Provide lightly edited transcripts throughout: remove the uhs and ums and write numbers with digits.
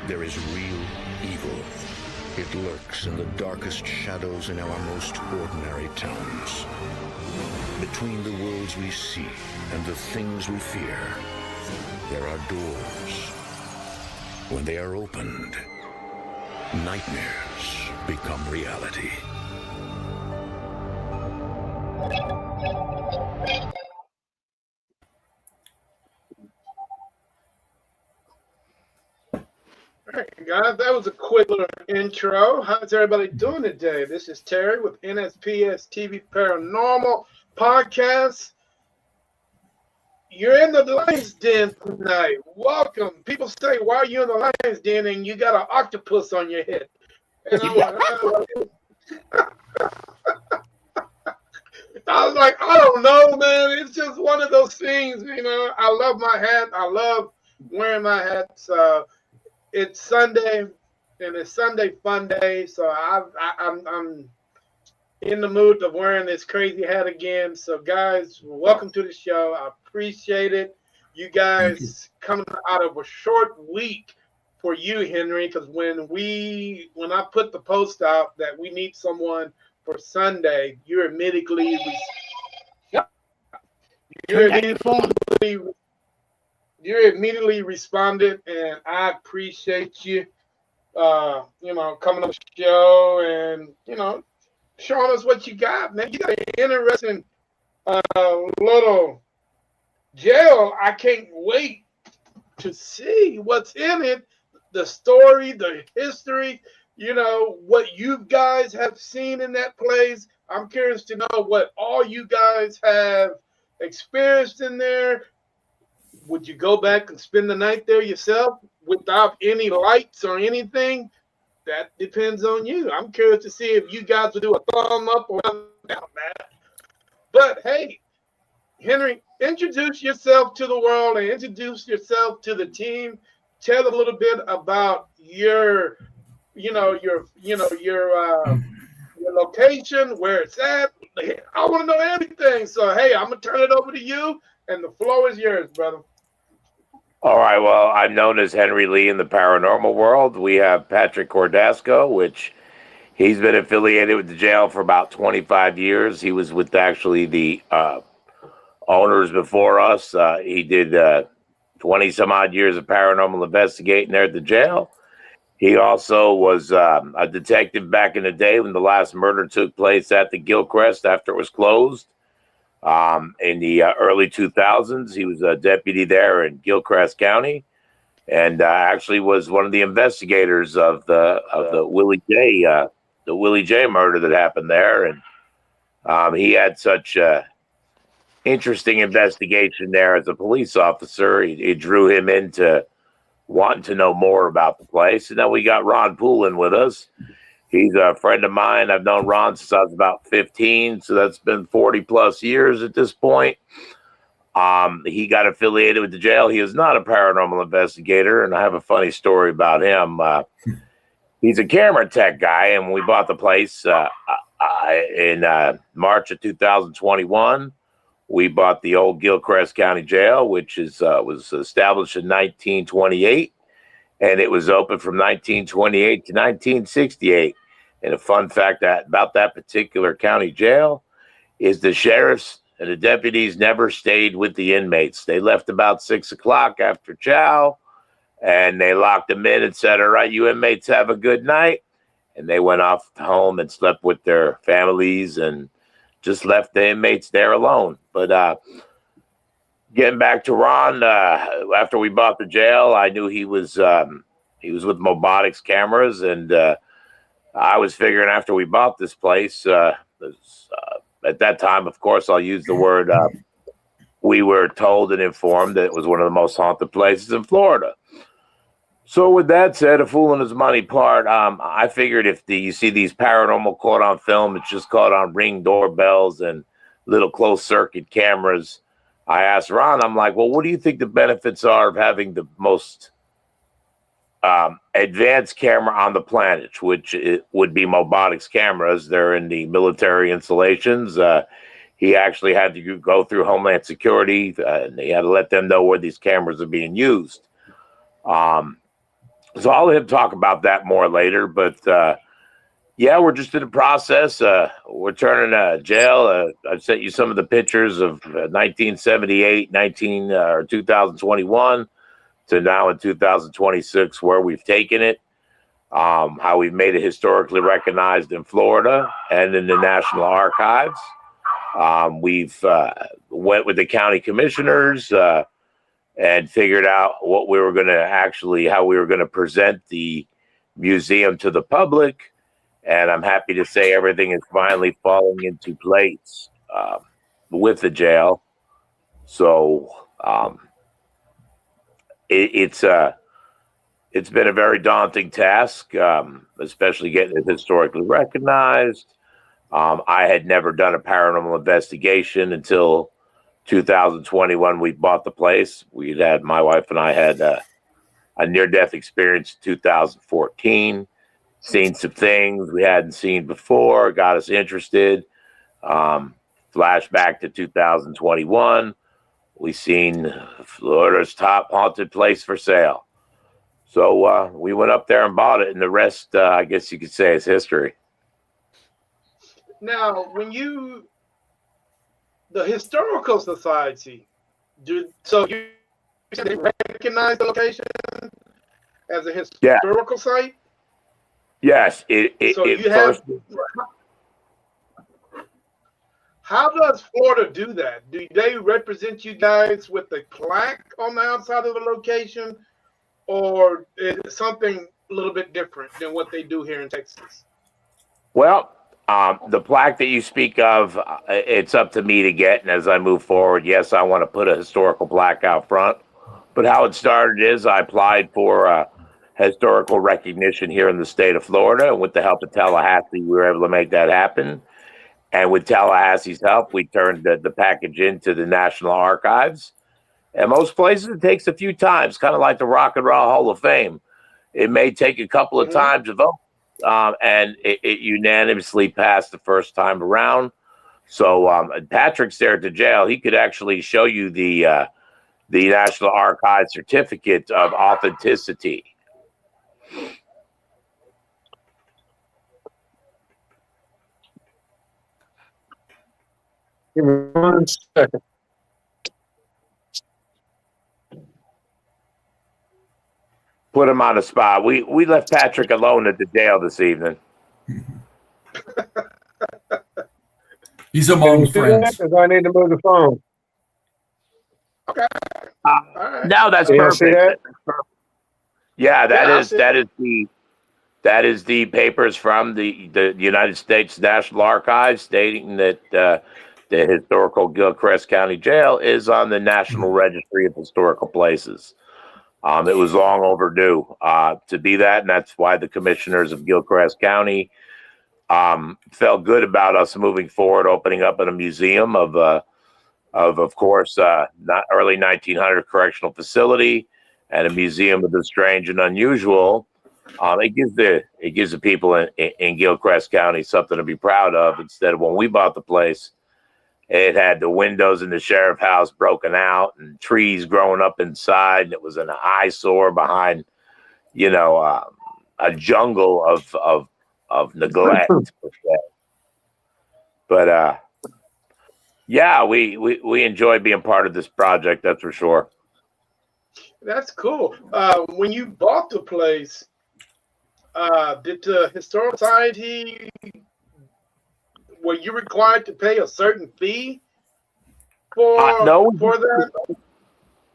There is real evil. It lurks in the darkest shadows in our most ordinary towns. Between the worlds we see and the things we fear, there are doors. When they are opened, nightmares become reality. All right, guys, that was a quick little intro. How's everybody doing today? This is Terry with NSPS TV Paranormal Podcast. You're in the Lion's Den tonight. Welcome. People say, why are you in the Lion's Den and you got an octopus on your head? And I was like, I don't know, man. It's just one of those things, you know. I love my hat. I love wearing my hat. So it's Sunday, and it's Sunday Fun Day. So I'm in the mood of wearing this crazy hat again. So, guys, welcome to the show. I appreciate it. You guys coming out of a short week for you, Henry, because when I put the post out that we need someone for Sunday, you immediately responded, and I appreciate you. Coming on the show and showing us what you got, man. You got an interesting little jail. I can't wait to see what's in it, the story, the history, what you guys have seen in that place. I'm curious to know what all you guys have experienced in there. Would you go back and spend the night there yourself without any lights or anything? That depends on you. I'm curious to see if you guys will do a thumb up or down, man. But hey, Henry, introduce yourself to the world and introduce yourself to the team. Tell a little bit about your location, where it's at. I want to know everything. So hey, I'm gonna turn it over to you, and the floor is yours, brother. All right, well, I'm known as Henry Lee in the paranormal world. We have Patrick Cordasco, which he's been affiliated with the jail for about 25 years. He was with actually the owners before us. He did 20-some-odd years of paranormal investigating there at the jail. He also was a detective back in the day when the last murder took place at the Gilchrist after it was closed. In the early 2000s, he was a deputy there in Gilchrist County, and actually was one of the investigators of the Willie J murder that happened there. And he had such a interesting investigation there as a police officer. It drew him into wanting to know more about the place. And then we got Ron Poulin with us. He's a friend of mine. I've known Ron since I was about 15, so that's been 40 plus years at this point. He got affiliated with the jail. He is not a paranormal investigator, and I have a funny story about him. He's a camera tech guy, and we bought the place in March of 2021. We bought the old Gilchrist County Jail, which was established in 1928. And it was open from 1928 to 1968. And a fun fact about that particular county jail is the sheriffs and the deputies never stayed with the inmates. They left about 6 o'clock after chow, and they locked them in and said, all right, you inmates have a good night. And they went off home and slept with their families and just left the inmates there alone. But getting back to Ron, after we bought the jail, I knew he was with Mobotics cameras, and I was figuring after we bought this place, at that time, of course, I'll use the word, we were told and informed that it was one of the most haunted places in Florida. So with that said, a fool and his money part, I figured if you see these paranormal caught on film, it's just caught on Ring doorbells and little closed circuit cameras. I asked Ron, I'm like, well, what do you think the benefits are of having the most advanced camera on the planet, which it would be Mobotics cameras? They're in the military installations. He actually had to go through Homeland Security, and he had to let them know where these cameras are being used. So I'll let him talk about that more later. But yeah, we're just in the process. We're turning jail. I sent you some of the pictures of 1978, 2021 to now in 2026, where we've taken it. How we've made it historically recognized in Florida and in the National Archives. We've went with the county commissioners and figured out what we were going to how we were going to present the museum to the public. And I'm happy to say everything is finally falling into place with the jail. So it's been a very daunting task, especially getting it historically recognized. I had never done a paranormal investigation until 2021. We bought the place. My wife and I had a near-death experience in 2014, seen some things we hadn't seen before, got us interested. Flashback to 2021, we seen Florida's top haunted place for sale. So we went up there and bought it, and the rest, I guess you could say, is history. Now, the Historical Society, so you they recognize the location as a historical site? Yes. How does Florida do that? Do they represent you guys with a plaque on the outside of the location, or is it something a little bit different than what they do here in Texas? Well, the plaque that you speak of, it's up to me to get. And as I move forward, yes, I want to put a historical plaque out front. But how it started is I applied for historical recognition here in the state of Florida. And with the help of Tallahassee, we were able to make that happen. And with Tallahassee's help, we turned the package into the National Archives. And most places, it takes a few times, kind of like the Rock and Roll Hall of Fame. It may take a couple of times to vote. And it unanimously passed the first time around. So Patrick's there at the jail. He could actually show you the National Archives certificate of authenticity. Give me 1 second. Put him on the spot. We left Patrick alone at the jail this evening. He's among friends. Because I need to move the phone. Okay. No, that's You see perfect. that? Yeah, Yeah, that is the papers from the United States National Archives stating that the historical Gilchrist County Jail is on the National Registry of Historical Places. It was long overdue to be that, and that's why the commissioners of Gilchrist County felt good about us moving forward, opening up in a museum of course, not early 1900 correctional facility and a museum of the strange and unusual. It gives the people in Gilchrist County something to be proud of. Instead of when we bought the place, it had the windows in the sheriff house broken out and trees growing up inside, and it was an eyesore behind, a jungle of neglect. But yeah, we enjoy being part of this project. That's for sure. That's cool. When you bought the place, did the Historical Society, were you required to pay a certain fee for that?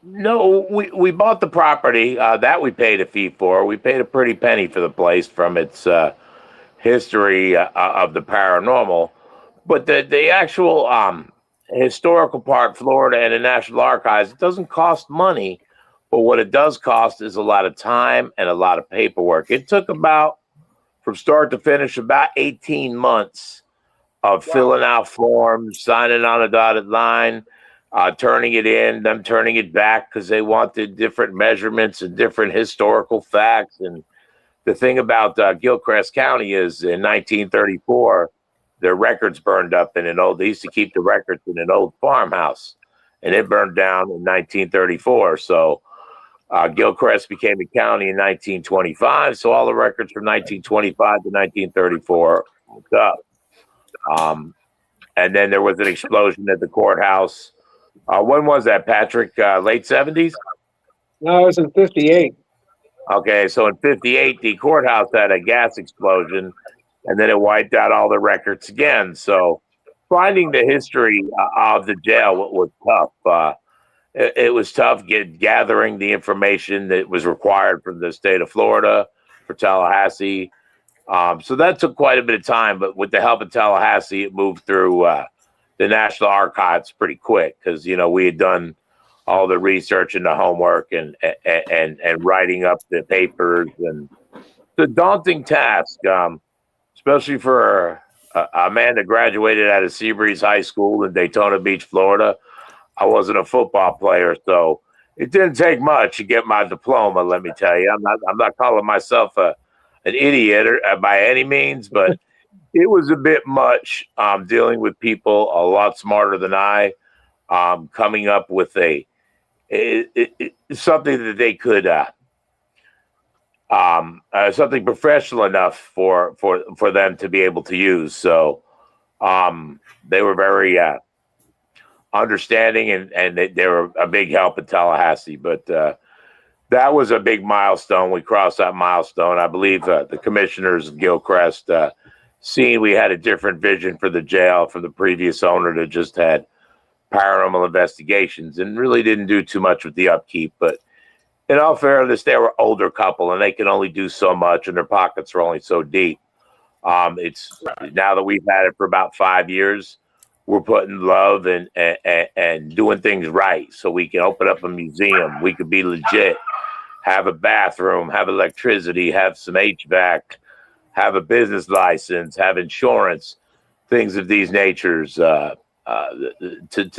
No, we bought the property that we paid a fee for. We paid a pretty penny for the place from its history of the paranormal. But the actual historical part, Florida and the National Archives, it doesn't cost money. But what it does cost is a lot of time and a lot of paperwork. It took from start to finish, about 18 months of filling out forms, signing on a dotted line, turning it in, them turning it back because they wanted different measurements and different historical facts. And the thing about Gilchrist County is in 1934, their records burned up they used to keep the records in an old farmhouse, and it burned down in 1934. So Gilchrist became a county in 1925, so all the records from 1925 to 1934 looked up. And then there was an explosion at the courthouse. When was that, Patrick? Late 70s? No, it was in 58. Okay, so in 58, the courthouse had a gas explosion, and then it wiped out all the records again. So finding the history of the jail was tough. It was tough gathering the information that was required from the state of Florida for Tallahassee. So that took quite a bit of time, but with the help of Tallahassee, it moved through the National Archives pretty quick because, we had done all the research and the homework and writing up the papers. And it's a daunting task, especially for a man that graduated out of Seabreeze High School in Daytona Beach, Florida. I wasn't a football player, so it didn't take much to get my diploma. Let me tell you, I'm not calling myself an idiot by any means, but it was a bit much dealing with people a lot smarter than I, coming up with something that they could something professional enough for them to be able to use. So they were very understanding, and they were a big help in Tallahassee. But that was a big milestone. We crossed that milestone. I believe the commissioners of Gilchrist seeing we had a different vision for the jail from the previous owner that just had paranormal investigations and really didn't do too much with the upkeep. But in all fairness, they were an older couple, and they could only do so much, and their pockets were only so deep. It's now that we've had it for about 5 years, we're putting love and doing things right so we can open up a museum. We could be legit, have a bathroom, have electricity, have some HVAC, have a business license, have insurance, things of these natures to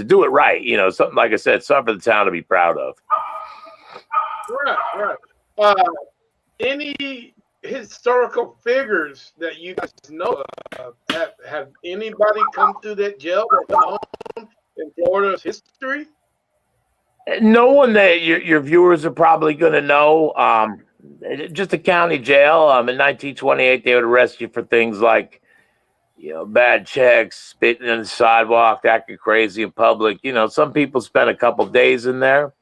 do it right. Something, like I said, something for the town to be proud of. Right. Any historical figures that you guys know of? Have anybody come through that jail in Florida's history? No one that your viewers are probably going to know. Just a county jail. In 1928, they would arrest you for things like, bad checks, spitting on the sidewalk, acting crazy in public. Some people spend a couple days in there.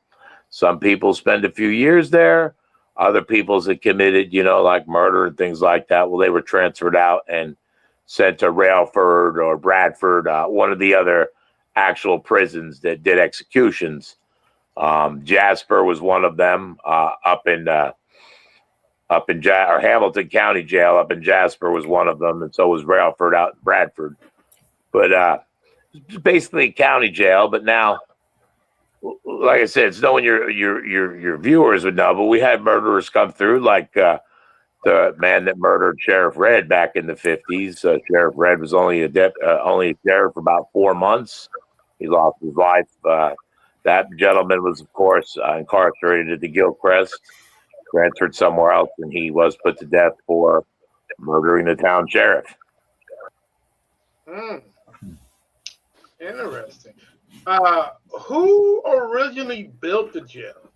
Some people spend a few years there. Other people that committed, like murder and things like that, well, they were transferred out and sent to Railford or Bradford, one of the other actual prisons that did executions. Jasper was one of them, up in Hamilton County Jail up in Jasper was one of them, and so was Railford out in Bradford. But it's basically a county jail. But now, like I said, it's no one your viewers would know, but we had murderers come through, like the man that murdered Sheriff Red back in the 50s. Sheriff Red was only a sheriff for about 4 months. He lost his life. That gentleman was, of course, incarcerated at the Gilchrist, transferred somewhere else, and he was put to death for murdering the town sheriff. Interesting. Who originally built the jail?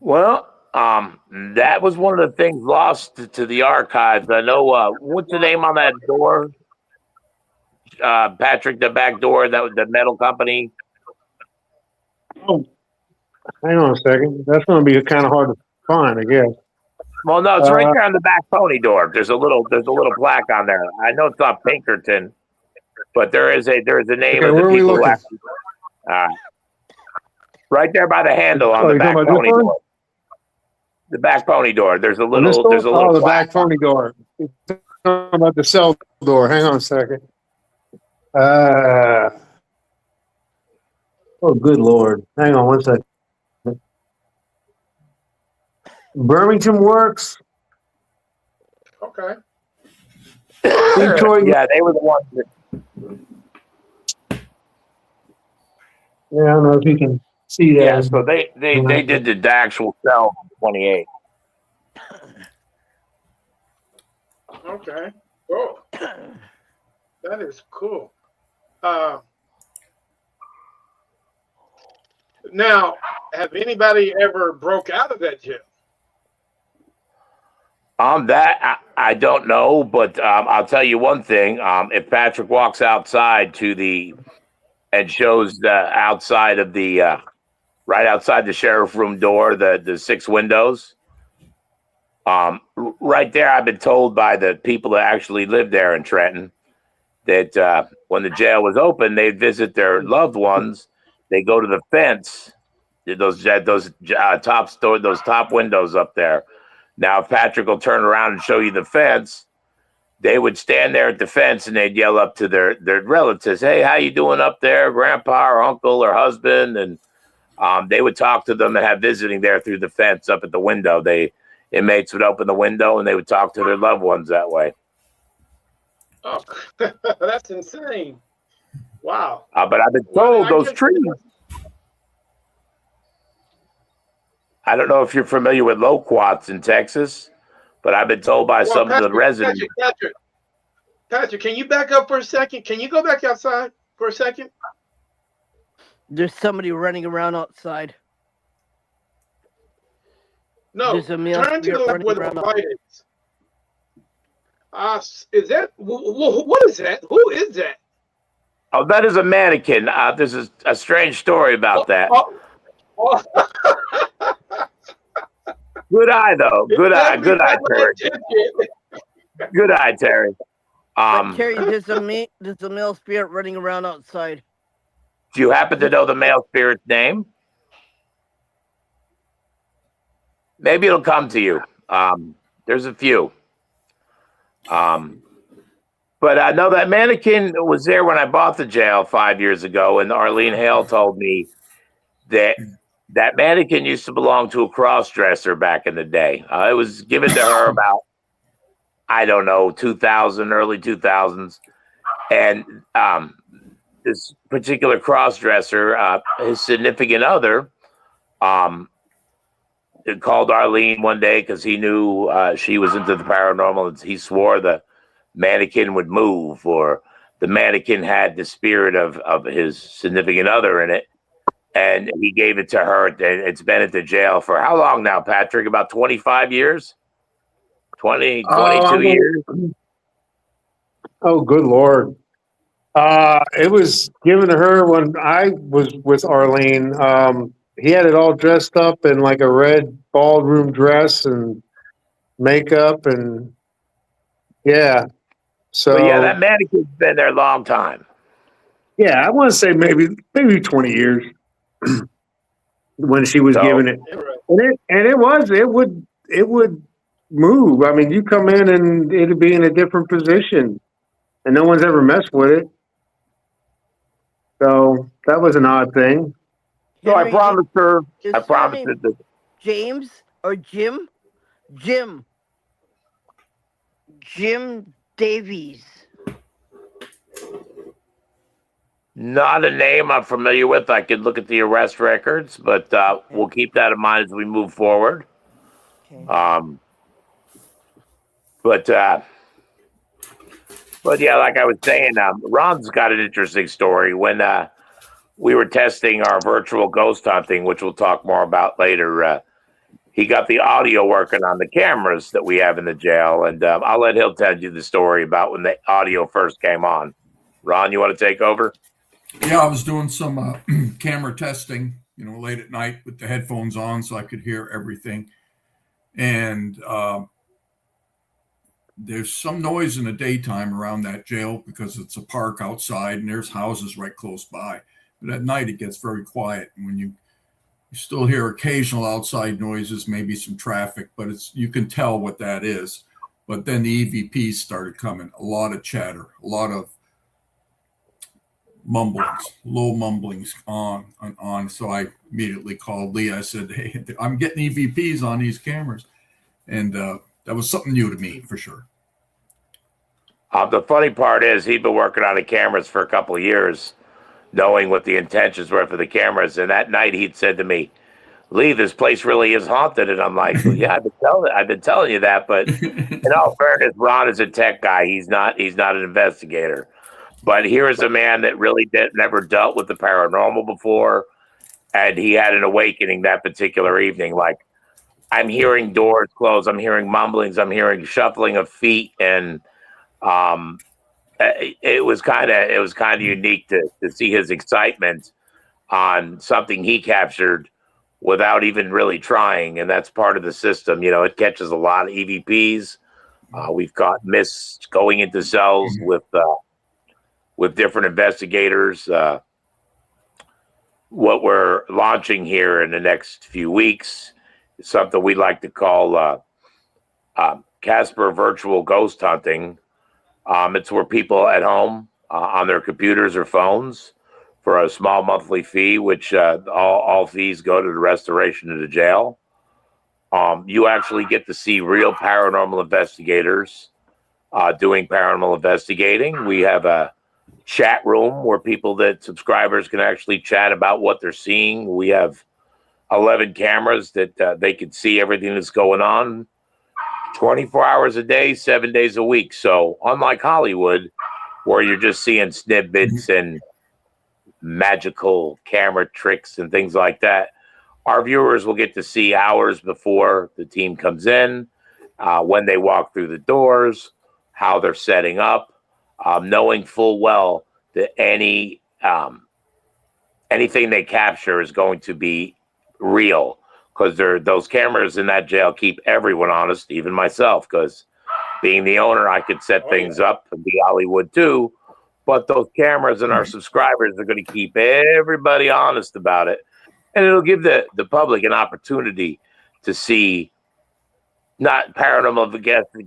Well, that was one of the things lost to the archives. I know. What's the name on that door, Patrick? The back door, that was the metal company. Oh, hang on a second. That's going to be kind of hard to find, I guess. Well, no, it's right there on the back pony door. There's a little plaque on there. I know it's not Pinkerton, but there is a name of the people who actually. Right there by the handle on the back pony door. The back pony door. There's a little. The back pony door. It's about the cell door. Hang on a second. Oh, good Lord. Hang on one second. Birmingham Works. Okay. Detroit. Yeah, they were the ones that. Yeah, I don't know if you can see that. Yeah, so they did the actual cell in 28. Okay. Cool. That is cool. Now, have anybody ever broke out of that jail? That I don't know, but I'll tell you one thing. If Patrick walks outside and shows the outside of the right outside the sheriff room door, the 6 windows, right there, I've been told by the people that actually live there in Trenton that when the jail was open, they'd visit their loved ones. They go to the fence, those top windows up there. Now, if Patrick will turn around and show you the fence, they would stand there at the fence and they'd yell up to their relatives, "Hey, how you doing up there, grandpa or uncle or husband?" And they would talk to them and have visiting there through the fence up at the window. Inmates would open the window and they would talk to their loved ones that way. Oh, that's insane. Wow. But I've been told those trees. I don't know if you're familiar with loquats in Texas, but I've been told by some of the residents. Patrick, can you back up for a second? Can you go back outside for a second? There's somebody running around outside. No, There's a male turn to the left running where the around light is. Is that, what is that? Who is that? Oh, that is a mannequin. There's a strange story about that. Oh. Good eye, though. Good eye, Terry. Good eye, Terry. Terry, there's a male spirit running around outside. Do you happen to know the male spirit's name? Maybe it'll come to you. There's a few. But I know that mannequin was there when I bought the jail 5 years ago, and Arlene Hale told me that mannequin used to belong to a cross-dresser back in the day. It was given to her about, I don't know, 2000, early 2000s. And this particular cross-dresser, his significant other, called Arlene one day because he knew she was into the paranormal. And he swore the mannequin would move, or the mannequin had the spirit of his significant other in it. And he gave it to her. It's been at the jail for how long now, Patrick? About 25 years? 22 years? Oh, good Lord. It was given to her when I was with Arlene. He had it all dressed up in like a red ballroom dress and makeup, and yeah. So yeah, that mannequin's been there a long time. Yeah, I want to say maybe 20 years when she was given it. And it would move. I mean, you come in and it'd be in a different position, and no one's ever messed with it. So that was an odd thing. So I promised her. I promised her that James or Jim? Jim Davies. Not a name I'm familiar with. I could look at the arrest records, but we'll keep that in mind as we move forward. Okay. But yeah, like I was saying, Ron's got an interesting story. When we were testing our virtual ghost hunting, which we'll talk more about later, he got the audio working on the cameras that we have in the jail, and I'll let him tell you the story about when the audio first came on. Ron, you want to take over? Yeah, I was doing some camera testing, late at night with the headphones on so I could hear everything. And there's some noise in the daytime around that jail because it's a park outside and there's houses right close by. But at night it gets very quiet. And when you still hear occasional outside noises, maybe some traffic, but you can tell what that is. But then the EVPs started coming, a lot of chatter, a lot of mumblings, low mumblings on and on. So I immediately called Lee. I said, "Hey, I'm getting EVPs on these cameras." And that was something new to me for sure. The funny part is he'd been working on the cameras for a couple of years, knowing what the intentions were for the cameras. And that night he'd said to me, "Lee, this place really is haunted." And I'm like, well, "Yeah, I've been telling you that." But in all fairness, Ron is a tech guy. He's not an investigator. But here is a man that really never dealt with the paranormal before. and he had an awakening that particular evening. Like, I'm hearing doors close, I'm hearing mumblings, I'm hearing shuffling of feet, and it was kind of unique to see his excitement on something he captured without even really trying, and that's part of the system. You know, it catches a lot of EVPs. We've got mists going into cells with different investigators. What we're launching here in the next few weeks is something we like to call Casper Virtual Ghost Hunting. It's where people at home on their computers or phones for a small monthly fee, which all fees go to the restoration of the jail. You actually get to see real paranormal investigators doing paranormal investigating. We have a chat room where subscribers can actually chat about what they're seeing. We have 11 cameras that they can see everything that's going on 24 hours a day, 7 days a week. So unlike Hollywood, where you're just seeing snippets and magical camera tricks and things like that, our viewers will get to see hours before the team comes in, when they walk through the doors, how they're setting up, knowing full well that anything they capture is going to be real, because those cameras in that jail keep everyone honest, even myself, because being the owner, I could set things up and be Hollywood too, but those cameras and our subscribers are going to keep everybody honest about it. And it'll give the public an opportunity to see not paranormal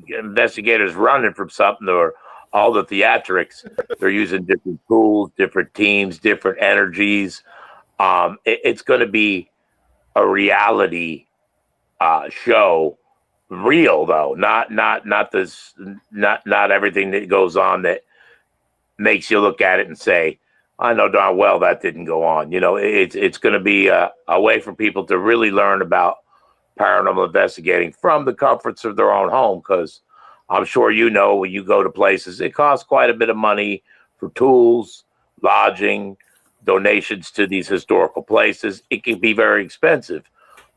investigators running from something or all the theatrics. They're using different tools, different teams, different energies. It's going to be a reality show, real though, not everything that goes on that makes you look at it and say, I know darn well that didn't go on. You know, it's going to be a way for people to really learn about paranormal investigating from the comforts of their own home, because I'm sure you know when you go to places, it costs quite a bit of money for tools, lodging, donations to these historical places. It can be very expensive,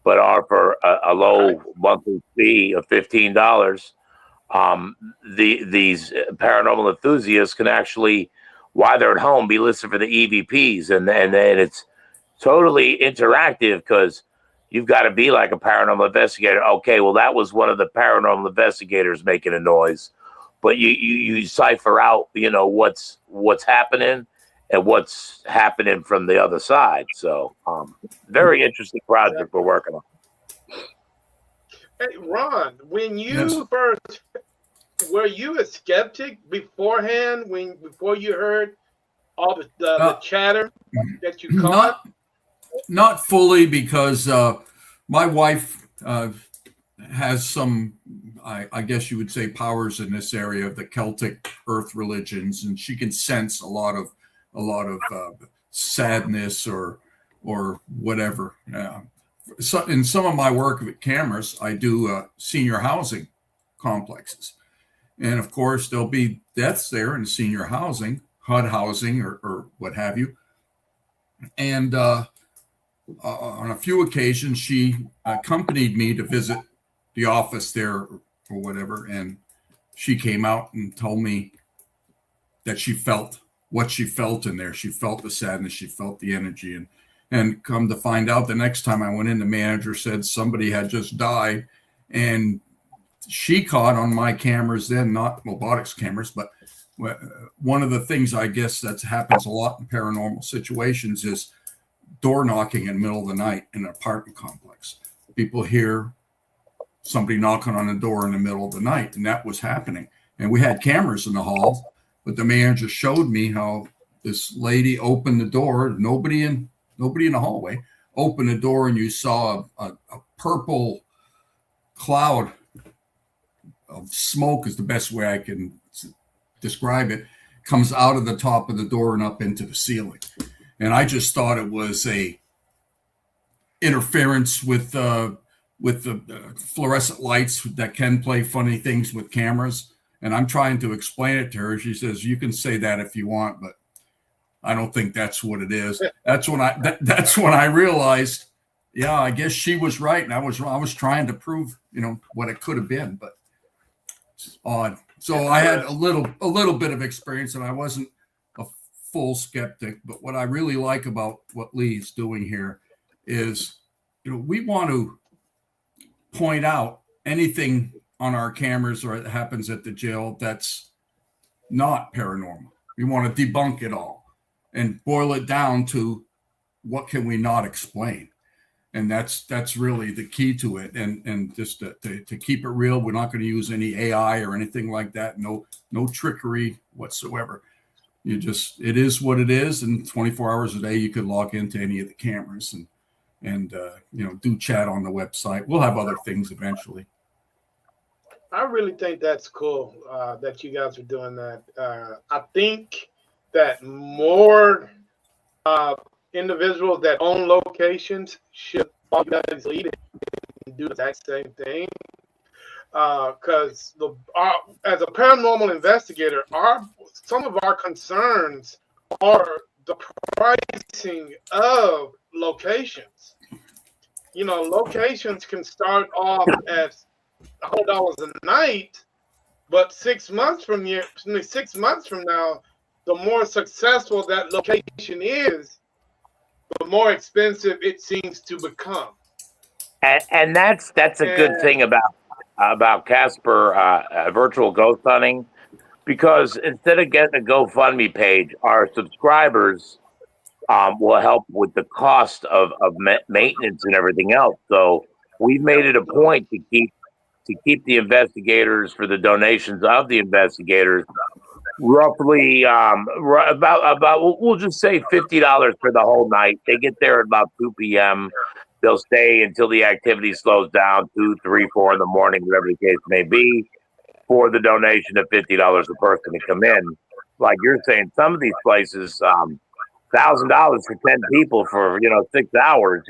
but for a low monthly fee of $15, these paranormal enthusiasts can actually, while they're at home, be listening for the EVPs, and then it's totally interactive, because you've got to be like a paranormal investigator. Okay, well, that was one of the paranormal investigators making a noise, but you cipher out, you know, what's happening and what's happening from the other side. So, very interesting project we're working on. Hey, Ron, when you first, were you a skeptic beforehand before you heard all the chatter that you caught? Not fully, because my wife has some, I guess you would say, powers in this area of the Celtic earth religions, and she can sense a lot of sadness or whatever. So in some of my work with cameras, I do senior housing complexes, and of course there'll be deaths there in senior housing, HUD housing, or what have you, and on a few occasions, she accompanied me to visit the office there or whatever, and she came out and told me that she felt what she felt in there. She felt the sadness, she felt the energy, and come to find out, the next time I went in, the manager said somebody had just died, and she caught on my cameras then, not robotics cameras, but one of the things I guess that happens a lot in paranormal situations is door knocking in the middle of the night in an apartment complex. People hear somebody knocking on the door in the middle of the night, and that was happening. And we had cameras in the hall, but the manager showed me how this lady opened the door, nobody in the hallway, opened the door, and you saw a purple cloud of smoke, is the best way I can describe it, comes out of the top of the door and up into the ceiling. And I just thought it was a interference with the fluorescent lights that can play funny things with cameras. And I'm trying to explain it to her. She says, you can say that if you want, but I don't think that's what it is. That's when I realized, yeah, I guess she was right, and I was trying to prove, what it could have been, but it's odd. So I had a little bit of experience, and I wasn't a full skeptic. But what I really like about what Lee's doing here is, we want to point out anything on our cameras or it happens at the jail that's not paranormal. We want to debunk it all and boil it down to what can we not explain. And that's really the key to it. And just to keep it real, we're not going to use any AI or anything like that. No trickery whatsoever. It is what it is. And 24 hours a day, you could log into any of the cameras and do chat on the website. We'll have other things eventually. I really think that's cool that you guys are doing that. I think that more individuals that own locations should follow you guys' lead and do the exact same thing. Because as a paranormal investigator, some of our concerns are the pricing of locations. Locations can start off at $100 a night, but 6 months from now, the more successful that location is, the more expensive it seems to become. And that's a good thing about Casper virtual ghost hunting, because instead of getting a GoFundMe page, our subscribers will help with the cost of maintenance and everything else. So we've made it a point to keep the investigators, for the donations of the investigators, roughly about we'll just say $50 for the whole night. They get there at about 2 p.m. They'll stay until the activity slows down, 2, 3, 4 in the morning, whatever the case may be, for the donation of $50 a person to come in. Like you're saying, some of these places, $1,000 for 10 people for 6 hours.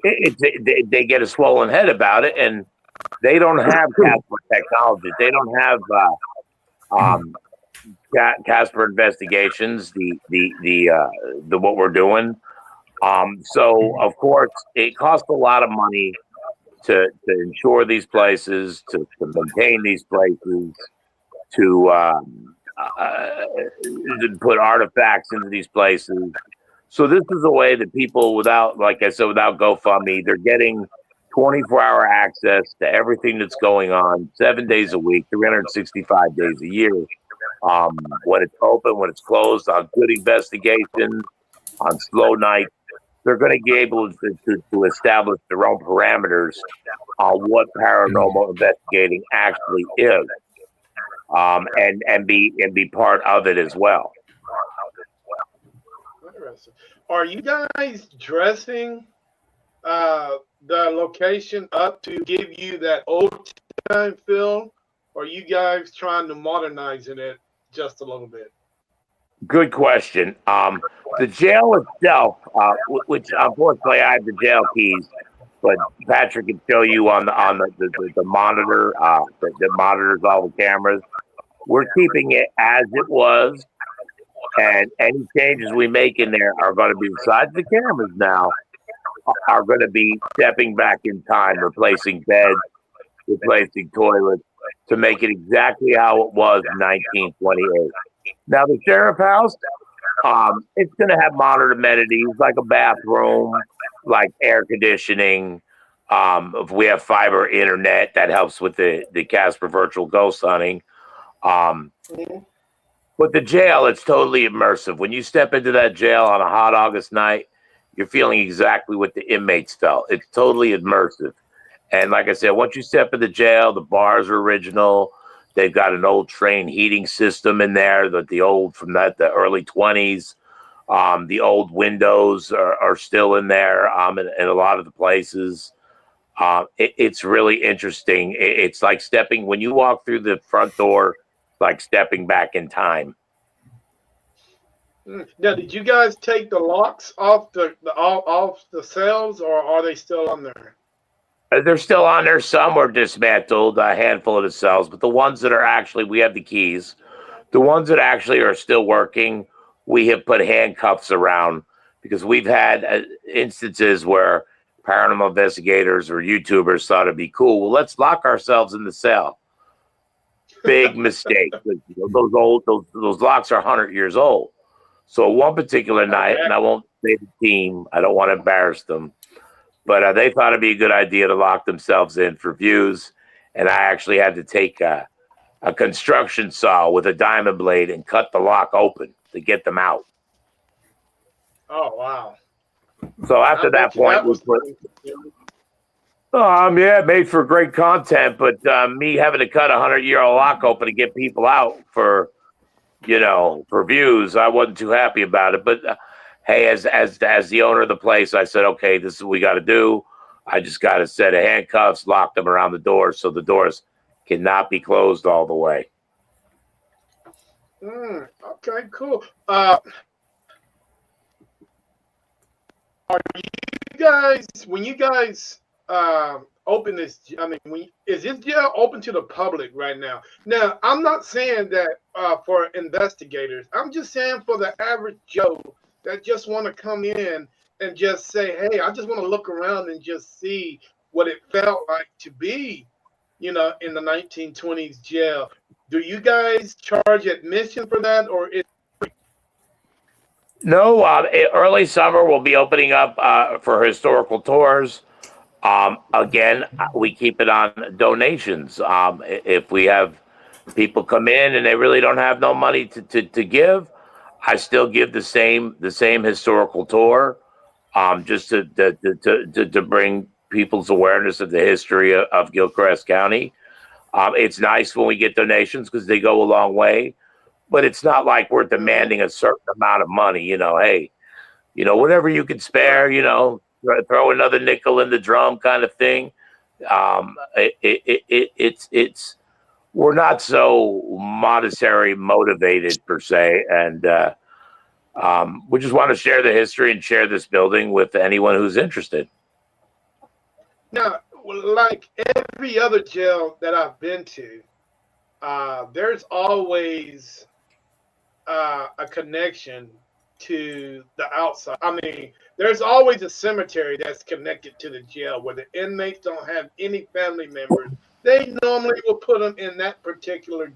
They get a swollen head about it, and they don't have Casper technology. They don't have Casper investigations. The what we're doing. So of course it costs a lot of money to insure these places, to maintain these places, to put artifacts into these places. So this is a way that people, without GoFundMe, they're getting 24-hour access to everything that's going on 7 days a week, 365 days a year. When it's open, when it's closed, on good investigations, on slow nights, they're going to be able to establish their own parameters on what paranormal investigating actually is, and be part of it as well. Interesting. Are you guys dressing the location up to give you that old time feel, or are you guys trying to modernize it just a little bit? Good question. The jail itself, which unfortunately I have the jail keys, but Patrick can show you on the monitor that monitors all the cameras. We're keeping it as it was, and any changes we make in there are going to be, besides the cameras now, are going to be stepping back in time, replacing beds, replacing toilets, to make it exactly how it was in 1928. Now, the sheriff house, it's going to have modern amenities like a bathroom, like air conditioning. If we have fiber internet, that helps with the Casper virtual ghost hunting. But the jail, it's totally immersive. When you step into that jail on a hot August night, you're feeling exactly what the inmates felt. It's totally immersive. And like I said, once you step in the jail, the bars are original. They've got an old train heating system in there, the early 20s. The old windows are still in there in a lot of the places. It's really interesting. It's like when you walk through the front door, like stepping back in time. Now, did you guys take the locks off the cells, or are they still on there? They're still on there. Some were dismantled, a handful of the cells, but the ones that are actually, we have the keys. The ones that actually are still working, we have put handcuffs around, because we've had instances where paranormal investigators or YouTubers thought it'd be cool. Well, let's lock ourselves in the cell. Big mistake. Those locks are 100 years old. So one particular night, and I won't say the team, I don't want to embarrass them, but they thought it'd be a good idea to lock themselves in for views. And I actually had to take a construction saw with a diamond blade and cut the lock open to get them out. Oh, wow. So after that point, we put, it made for great content, but me having to cut a 100-year-old lock open to get people out for views, I wasn't too happy about it. But hey, as the owner of the place, I said, okay, this is what we got to do. I just got a set of handcuffs, lock them around the doors so the doors cannot be closed all the way. Okay, cool. Are you guys, when you guys open this, I mean, is this jail open to the public right now? Now, I'm not saying that for investigators. I'm just saying for the average Joe that just want to come in and just say, hey, I just want to look around and just see what it felt like to be, in the 1920s jail. Do you guys charge admission for that, or is No, early summer we'll be opening up for historical tours. Again, we keep it on donations. If we have people come in and they really don't have no money to give, I still give the same historical tour, just to bring people's awareness of the history of Gilchrist County. It's nice when we get donations because they go a long way. But it's not like we're demanding a certain amount of money, hey, whatever you can spare, throw another nickel in the drum kind of thing. It's we're not so monetary motivated per se. And we just want to share the history and share this building with anyone who's interested. now, like every other jail that I've been to, there's always a connection to the outside. I mean, there's always a cemetery that's connected to the jail where the inmates don't have any family members. They normally will put them in that particular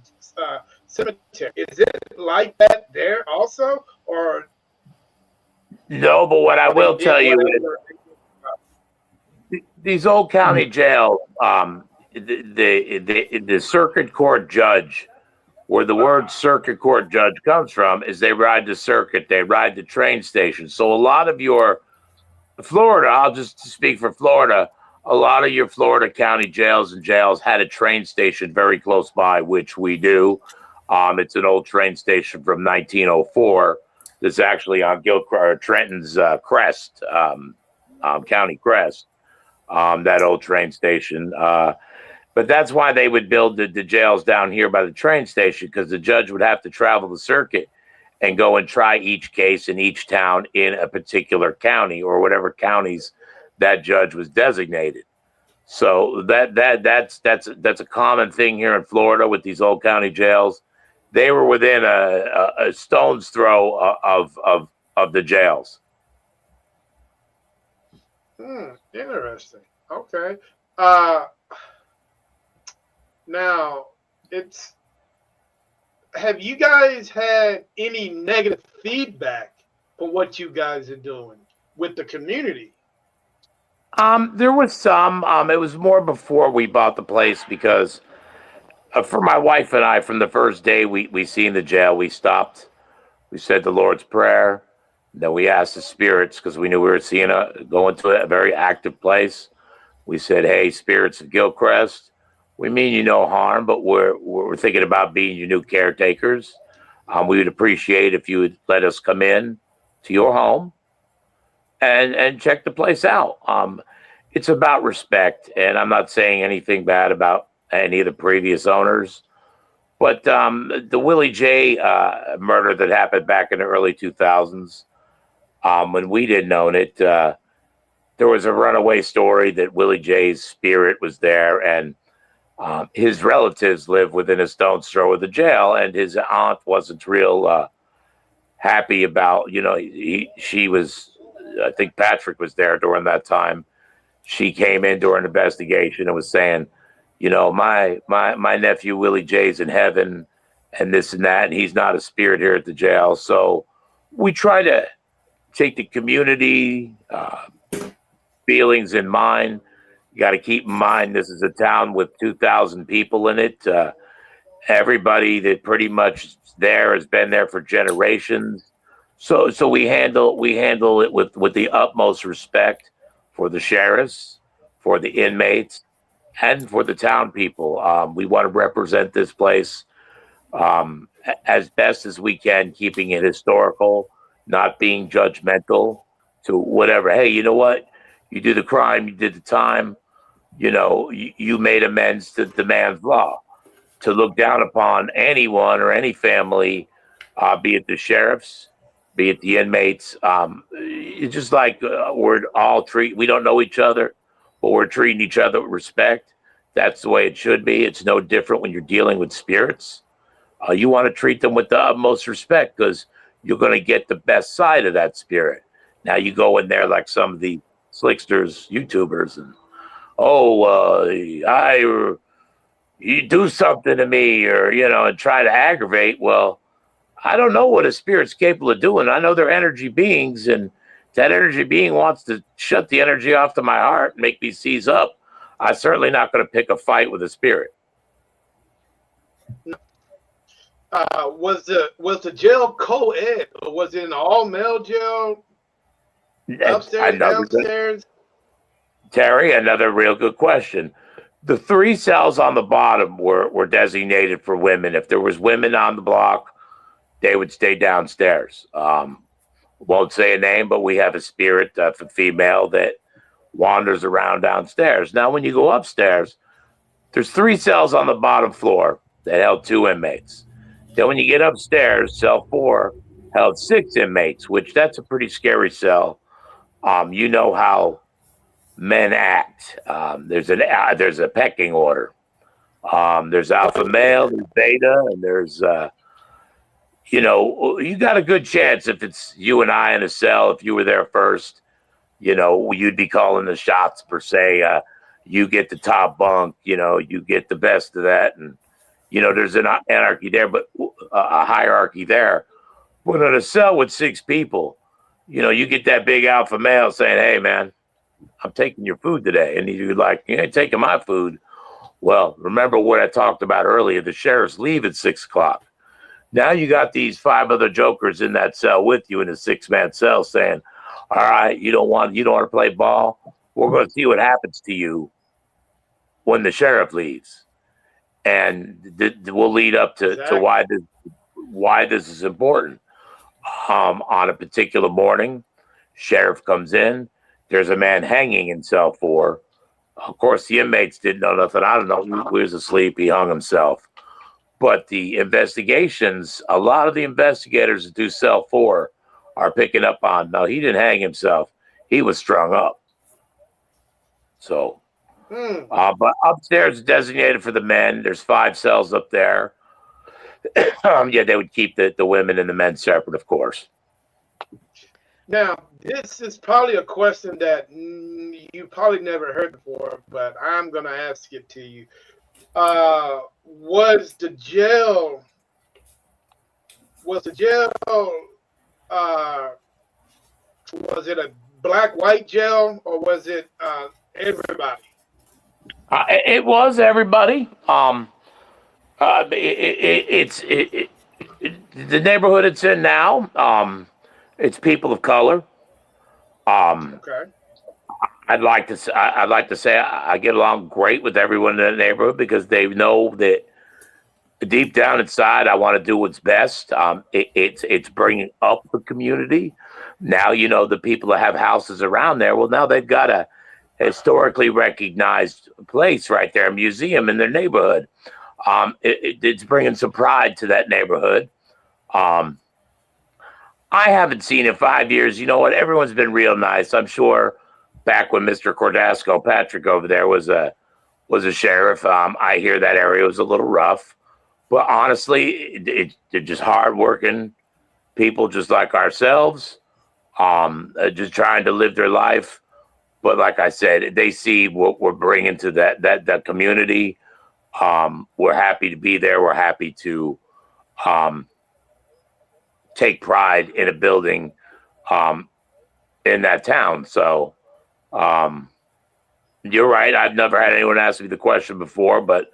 cemetery. Is it like that there also, or no? But what I will tell you is these old county jails, the circuit court judge, where the word circuit court judge comes from, is they ride the circuit, they ride the train station. So a lot of your Florida, I'll just speak for Florida, a lot of your Florida county jails had a train station very close by, which we do. It's an old train station from 1904 that's actually on Trenton's crest, county crest, that old train station. But that's why they would build the jails down here by the train station, because the judge would have to travel the circuit and go and try each case in each town in a particular county or whatever counties that judge was designated. So that's a common thing here in Florida with these old county jails. They were within a stone's throw of the jails. Interesting. Okay. Now, have you guys had any negative feedback for what you guys are doing with the community? There was some. It was more before we bought the place, because for my wife and I, from the first day we seen the jail, we stopped. We said the Lord's Prayer. Then we asked the spirits, because we knew we were going to a very active place. We said, hey, spirits of Gilchrist, we mean you no harm, but we're thinking about being your new caretakers. We would appreciate if you would let us come in to your home and check the place out. It's about respect, and I'm not saying anything bad about any of the previous owners, but the Willie J murder that happened back in the early 2000s, when we didn't own it, there was a runaway story that Willie J's spirit was there, and his relatives live within a stone's throw of the jail, and his aunt wasn't real happy about, she was, I think Patrick was there during that time. She came in during the investigation and was saying, my nephew Willie J's in heaven and this and that, and he's not a spirit here at the jail. So we try to take the community feelings in mind. You got to keep in mind this is a town with 2,000 people in it. Everybody that pretty much there has been there for generations. So we handle it with the utmost respect for the sheriffs, for the inmates, and for the town people. We want to represent this place as best as we can, keeping it historical, not being judgmental to whatever. Hey, you know what? You do the crime, you did the time, you made amends to the man's law. To look down upon anyone or any family, be it the sheriffs, be it the inmates, it's just like we don't know each other, but we're treating each other with respect. That's the way it should be. It's no different when you're dealing with spirits. You want to treat them with the utmost respect because you're going to get the best side of that spirit. Now you go in there like some of the slicksters, YouTubers, and you do something to me, or and try to aggravate. Well, I don't know what a spirit's capable of doing. I know they're energy beings, and that energy being wants to shut the energy off to my heart and make me seize up. I'm certainly not going to pick a fight with a spirit. Was the jail co-ed, or was it an all-male jail? Upstairs, downstairs? Terry, another real good question. The 3 cells on the bottom were designated for women. If there was women on the block, they would stay downstairs. Won't say a name, but we have a spirit for female that wanders around downstairs. Now, when you go upstairs, there's 3 cells on the bottom floor that held 2 inmates. Then when you get upstairs, cell 4 held 6 inmates, which that's a pretty scary cell. You know how men act. There's a pecking order. There's alpha male, there's beta, and there's you got a good chance if it's you and I in a cell. If you were there first, you'd be calling the shots per se. You get the top bunk. You get the best of that, and there's an anarchy there, but a hierarchy there. But in a cell with 6 people, you get that big alpha male saying, "Hey, man, I'm taking your food today," and you're like, "You ain't taking my food." Well, remember what I talked about earlier. The sheriffs leave at 6 o'clock. Now you got these 5 other jokers in that cell with you in a 6-man cell saying, "All right, you don't want to play ball. We're going to see what happens to you when the sheriff leaves." And we'll lead up to why this is important. On a particular morning, sheriff comes in. There's a man hanging in cell 4. Of course, the inmates didn't know nothing. I don't know. He was asleep. He hung himself. But the investigations, a lot of the investigators that do cell 4 are picking up on, no, he didn't hang himself. He was strung up. So, but upstairs is designated for the men. There's 5 cells up there. They would keep the women and the men separate, of course. Now, this is probably a question that you probably never heard before, but I'm going to ask it to you. Was the jail, was it a black-white jail, or was it everybody? It was everybody. The neighborhood it's in now, it's people of color. Okay. I'd like to say I get along great with everyone in the neighborhood because they know that deep down inside I want to do what's best. It's bringing up the community. Now the people that have houses around there. Well, now they've got a historically recognized place right there, a museum in their neighborhood. It's bringing some pride to that neighborhood. I haven't seen in 5 years. You know what? Everyone's been real nice. I'm sure back when Mr. Cordasco, Patrick over there was a sheriff. I hear that area was a little rough, but honestly, they're just hardworking, people just like ourselves, just trying to live their life. But like I said, they see what we're bringing to that community. We're happy to be there. We're happy to take pride in a building in that town. So you're right. I've never had anyone ask me the question before, but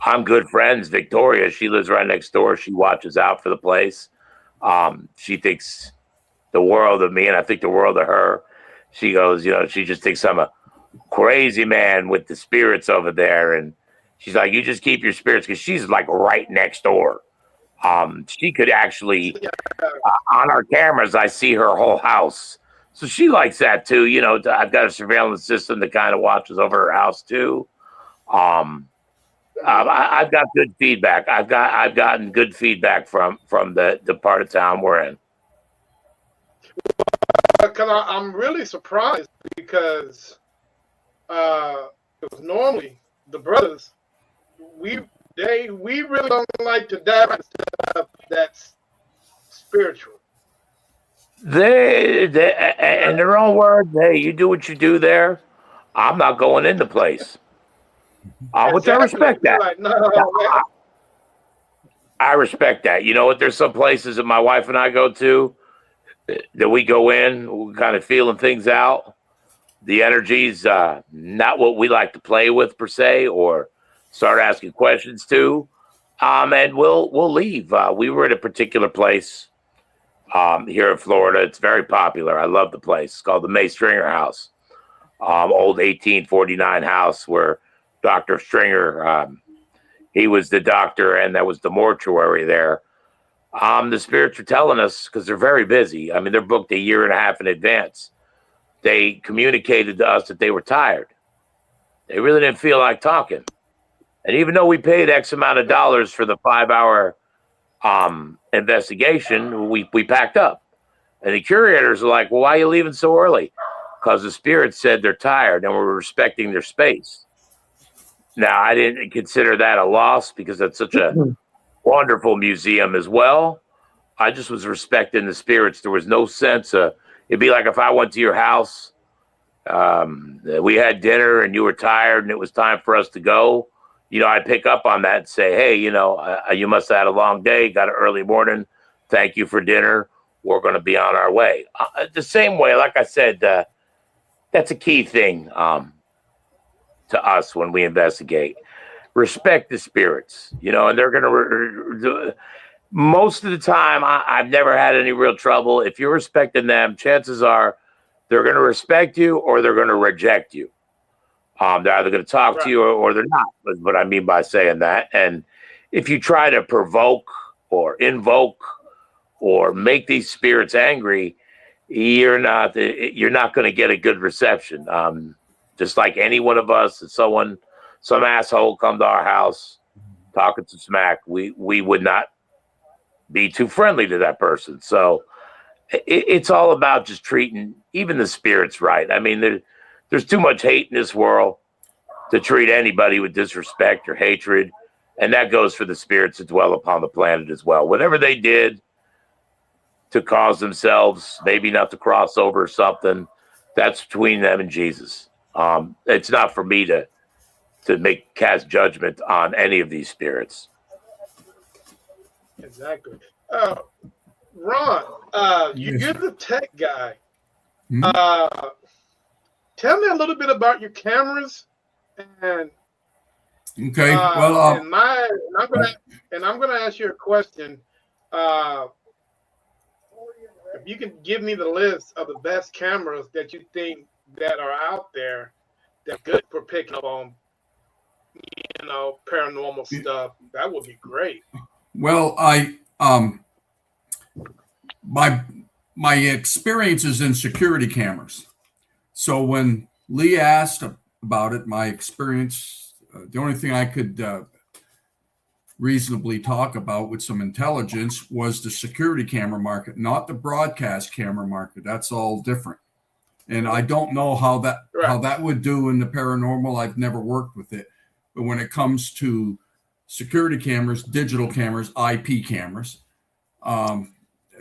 I'm good friends. Victoria, she lives right next door. She watches out for the place. She thinks the world of me, and I think the world of her. She goes, she just thinks I'm a crazy man with the spirits over there. And she's like, you just keep your spirits, because she's like right next door. She could actually, on our cameras, I see her whole house. So she likes that too. I've got a surveillance system that kind of watches over her house too. I've got good feedback. I've gotten good feedback from the part of town we're in. I'm really surprised because normally the brothers, we really don't like to dive into stuff that's spiritual. They in their own words, hey, you do what you do there. I'm not going in the place. Which I respect that. Like, no, I respect that. You know what? There's some places that my wife and I go to that we go in, we're kind of feeling things out. The energy's not what we like to play with per se, or start asking questions to. And we'll leave. We were at a particular place here in Florida. It's very popular. I love the place. It's called the May Stringer House. Old 1849 house where Dr. Stringer, he was the doctor, and that was the mortuary there. The spirits are telling us, because they're very busy. I mean, they're booked a year and a half in advance. They communicated to us that they were tired. They really didn't feel like talking. And even though we paid X amount of dollars for the 5-hour investigation, we packed up. And the curators are like, well, why are you leaving so early? Because the spirits said they're tired and we're respecting their space. Now, I didn't consider that a loss because that's such a wonderful museum as well. I just was respecting the spirits. There was no sense of, it'd be like if I went to your house, we had dinner and you were tired and it was time for us to go. I'd pick up on that and say, hey, you must have had a long day, got an early morning. Thank you for dinner. We're going to be on our way. The same way, like I said, that's a key thing to us when we investigate. Respect the spirits, and they're going to, most of the time, I've never had any real trouble. If you're respecting them, chances are they're going to respect you or they're going to reject you. They're either going to talk to you or they're not. That's what I mean by saying that. And if you try to provoke or invoke or make these spirits angry, you're not going to get a good reception. Just like any one of us, if some asshole come to our house talking to smack, we would not be too friendly to that person. So it's all about just treating even the spirits right. I mean, there's too much hate in this world to treat anybody with disrespect or hatred. And that goes for the spirits that dwell upon the planet as well. Whatever they did to cause themselves maybe not to cross over or something, that's between them and Jesus. It's not for me to cast judgment on any of these spirits. Exactly. Ron, you're the tech guy. Tell me a little bit about your cameras and okay. Well, and I'm gonna ask you a question. If you can give me the list of the best cameras that you think that are out there that good for picking up on, paranormal stuff, that would be great. Well, my experience is in security cameras. So when Lee asked about it, my experience, the only thing I could reasonably talk about with some intelligence was the security camera market, not the broadcast camera market. That's all different. And I don't know how that would do in the paranormal. I've never worked with it. But when it comes to security cameras, digital cameras, IP cameras,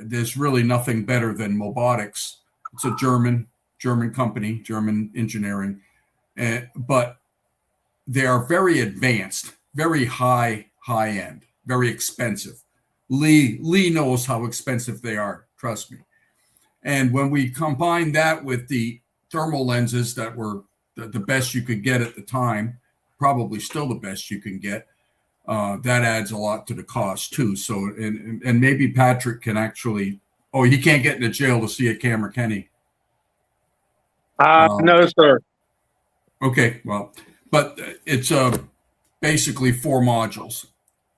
there's really nothing better than Mobotics. It's a German company, German engineering, but they are very advanced, very high end, very expensive. Lee knows how expensive they are, trust me. And when we combine that with the thermal lenses that were the best you could get at the time, probably still the best you can get, that adds a lot to the cost too. So, and maybe Patrick can actually, he can't get into jail to see a camera, can he? No, sir. Okay, well, but it's basically 4 modules.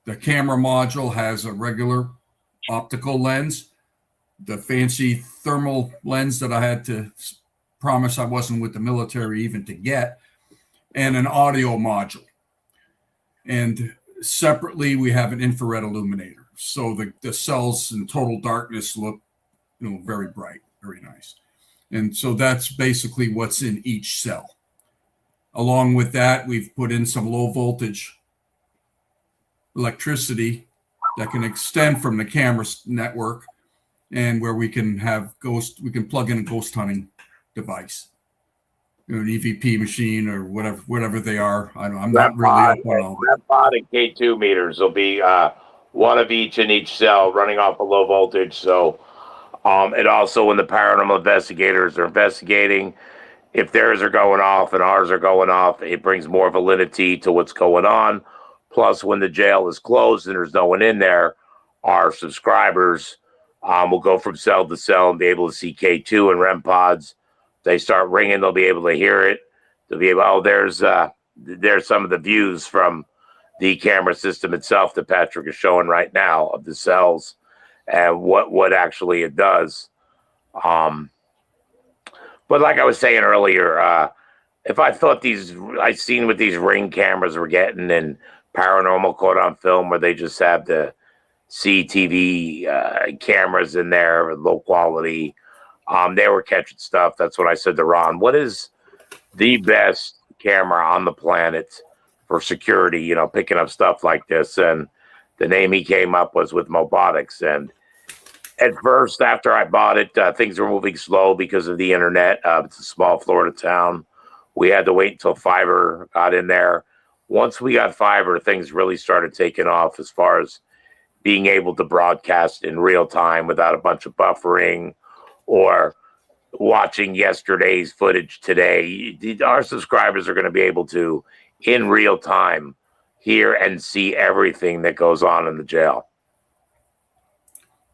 The camera module has a regular optical lens, the fancy thermal lens that I had to promise I wasn't with the military even to get, and an audio module. And separately, we have an infrared illuminator. So the cells in total darkness look, very bright, very nice. And so that's basically what's in each cell. Along with that, we've put in some low voltage electricity that can extend from the camera network, and where we can plug in a ghost hunting device, an EVP machine or whatever they are. I'm not really up on all that. REM-pod and K2 meters will be one of each in each cell running off a low voltage. So it also, when the paranormal investigators are investigating, if theirs are going off and ours are going off, it brings more validity to what's going on. Plus, when the jail is closed and there's no one in there, our subscribers will go from cell to cell and be able to see K2 and REM pods. They start ringing, they'll be able to hear it. They'll be able, there's some of the views from the camera system itself that Patrick is showing right now of the cells and what actually it does. But like I was saying earlier, if I thought I seen what these Ring cameras were getting and Paranormal caught on film where they just have the CTV cameras in there with low quality, they were catching stuff. That's what I said to Ron. What is the best camera on the planet for security, picking up stuff like this? And the name he came up was with Mobotics. And at first, after I bought it, things were moving slow because of the internet. It's a small Florida town. We had to wait until fiber got in there. Once we got fiber, things really started taking off as far as being able to broadcast in real time without a bunch of buffering or watching yesterday's footage today. Our subscribers are going to be able to, in real time, hear and see everything that goes on in the jail.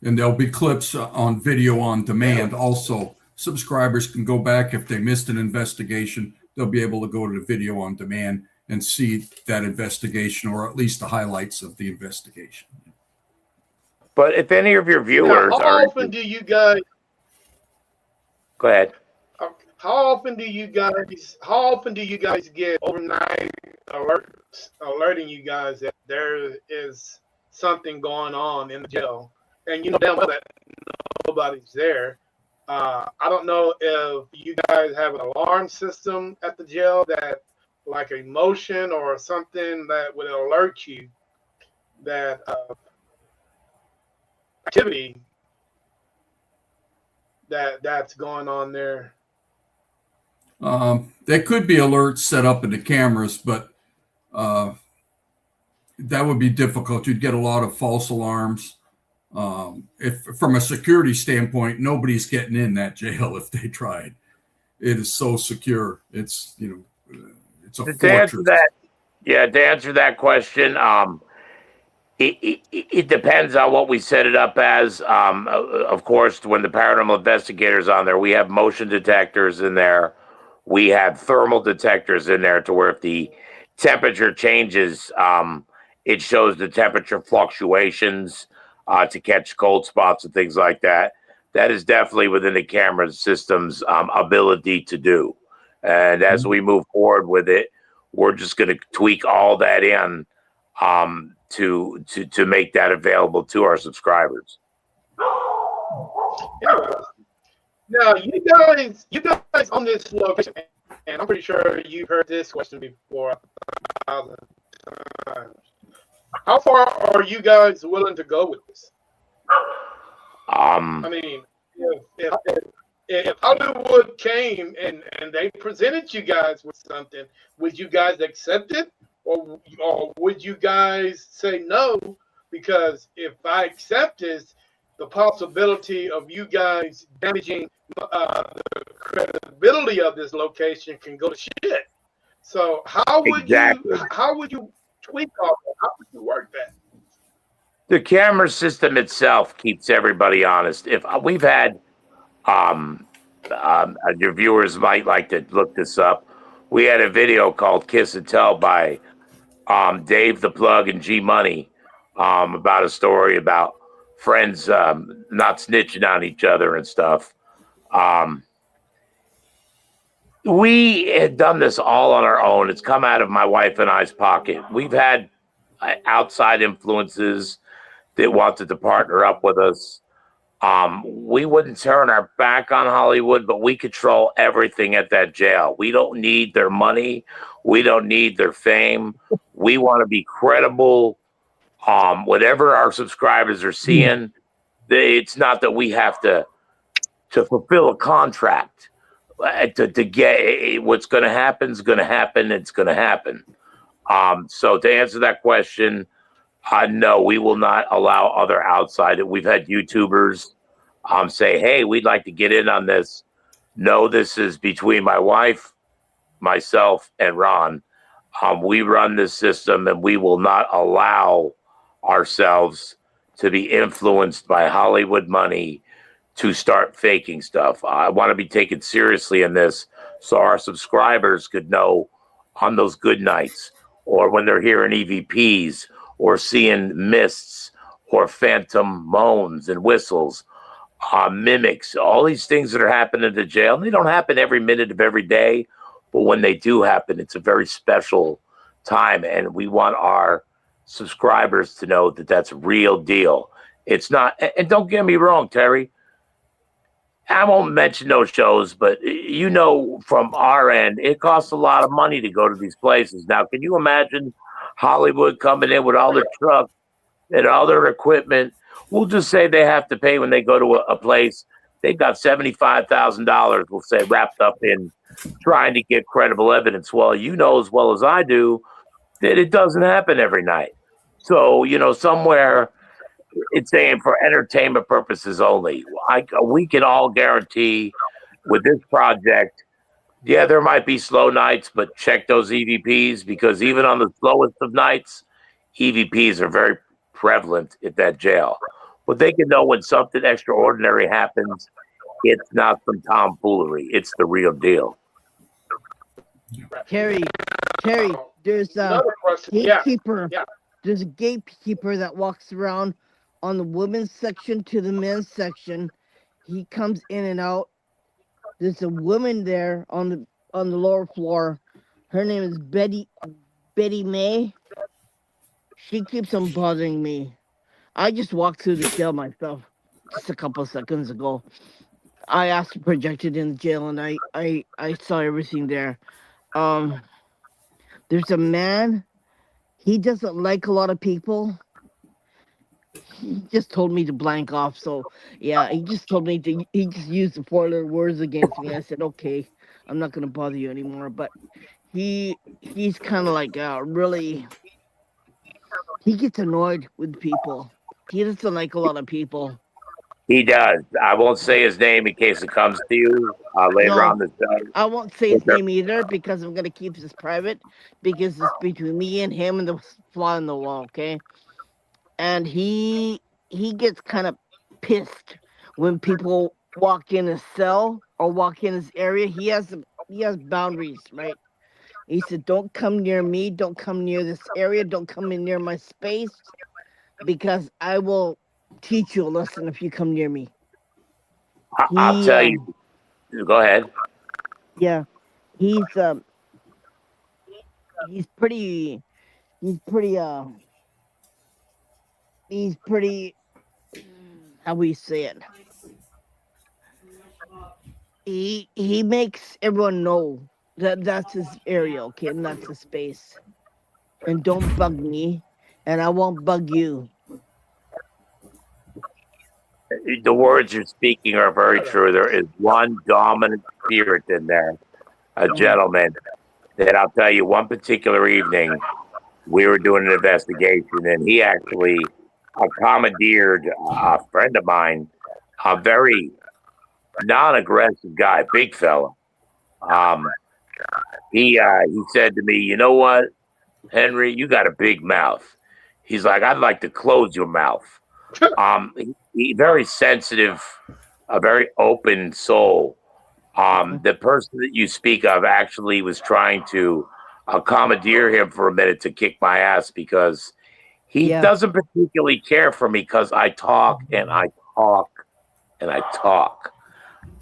And there'll be clips on video on demand. Also, subscribers can go back if they missed an investigation. They'll be able to go to the video on demand and see that investigation, or at least the highlights of the investigation. But if any of your viewers how often do you guys go ahead. How often do you guys get overnight alerts alerting you guys that there is something going on in the jail, and damn well that nobody's there? I don't know if you guys have an alarm system at the jail that, like a motion or something that would alert you that activity that's going on there. There could be alerts set up in the cameras, but that would be difficult. You'd get a lot of false alarms. If from a security standpoint, nobody's getting in that jail if they tried. It is so secure. It's it's a fortress. To answer that question, it depends on what we set it up as. Of course, when the paranormal investigators on there, we have motion detectors in there. We have thermal detectors in there to where if the temperature changes, it shows the temperature fluctuations to catch cold spots and things like that. That is definitely within the camera system's ability to do. And as we move forward with it, we're just going to tweak all that in to make that available to our subscribers. Now, you guys on this location, and I'm pretty sure you've heard this question before 1,000 times. How far are you guys willing to go with this? I mean, if Hollywood came and they presented you guys with something, would you guys accept it, or would you guys say no? Because if I accept this, the possibility of you guys damaging the credibility of this location can go to shit. So Exactly. how would you tweak all that? How would you work that? The camera system itself keeps everybody honest. If we've had, your viewers might like to look this up. We had a video called "Kiss and Tell" by Dave the Plug and G Money, about a story about friends not snitching on each other and stuff. We had done this all on our own. It's come out of my wife and I's pocket. We've had outside influences that wanted to partner up with us. We wouldn't turn our back on Hollywood, but we control everything at that jail. We don't need their money. We don't need their fame. We want to be credible. Whatever our subscribers are seeing, it's not that we have to fulfill a contract to get what's going to happen is going to happen. It's going to happen. So to answer that question, no, we will not allow other outside. We've had YouTubers say, hey, we'd like to get in on this. No, this is between my wife, myself, and Ron. We run this system, and we will not allow ourselves to be influenced by Hollywood money to start faking stuff. I want to be taken seriously in this so our subscribers could know on those good nights or when they're hearing EVPs or seeing mists or phantom moans and whistles, mimics, all these things that are happening in the jail. They don't happen every minute of every day, but when they do happen, it's a very special time. And we want our subscribers to know that that's a real deal. It's not, and don't get me wrong, Terry, I won't mention those shows, but you know, from our end, it costs a lot of money to go to these places. Now, can you imagine Hollywood coming in with all their trucks and all their equipment? We'll just say they have to pay when they go to a place. They've got $75,000, we'll say, wrapped up in trying to get credible evidence. Well, you know as well as I do that it doesn't happen every night. So, you know, somewhere it's saying for entertainment purposes only. We can all guarantee with this project, yeah, there might be slow nights, but check those EVPs, because even on the slowest of nights, EVPs are very prevalent at that jail. But they can know when something extraordinary happens, it's not some tomfoolery. It's the real deal. Terry, there's a Another question. gatekeeper. Yeah. There's a gatekeeper that walks around on the women's section to the men's section. He comes in and out. There's a woman there on the lower floor. Her name is Betty May. She keeps on bothering me. I just walked through the jail myself just a couple of seconds ago. I asked to project it in the jail, and I saw everything there. There's a man. He doesn't like a lot of people. He just told me to blank off. So yeah, he just told me to. He just used the 4-letter words against me. I said, okay, I'm not gonna bother you anymore. But he's kind of like really. He gets annoyed with people. He doesn't like a lot of people. He does. I won't say his name in case it comes to you later on this day. I won't say his name either, because I'm gonna keep this private, because it's between me and him and the fly in the wall, okay? And he gets kind of pissed when people walk in his cell or walk in his area. He has boundaries, right? He said, don't come near me, don't come near this area, don't come in near my space, because I will teach you a lesson if you come near me. I'll tell you. Go ahead. Yeah, he's pretty, how we say it? He makes everyone know that that's his area, okay, and that's his space. And don't bug me, and I won't bug you. the words you're speaking are very true. There is one dominant spirit in there, a gentleman that I'll tell you. One particular evening, we were doing an investigation, and he actually commandeered a friend of mine, a very non-aggressive guy, big fella. He said to me, "You know what, Henry, you got a big mouth." He's like, "I'd like to close your mouth." He very sensitive, a very open soul. The person that you speak of actually was trying to commandeer him for a minute to kick my ass because he doesn't particularly care for me because I talk and I talk and I talk.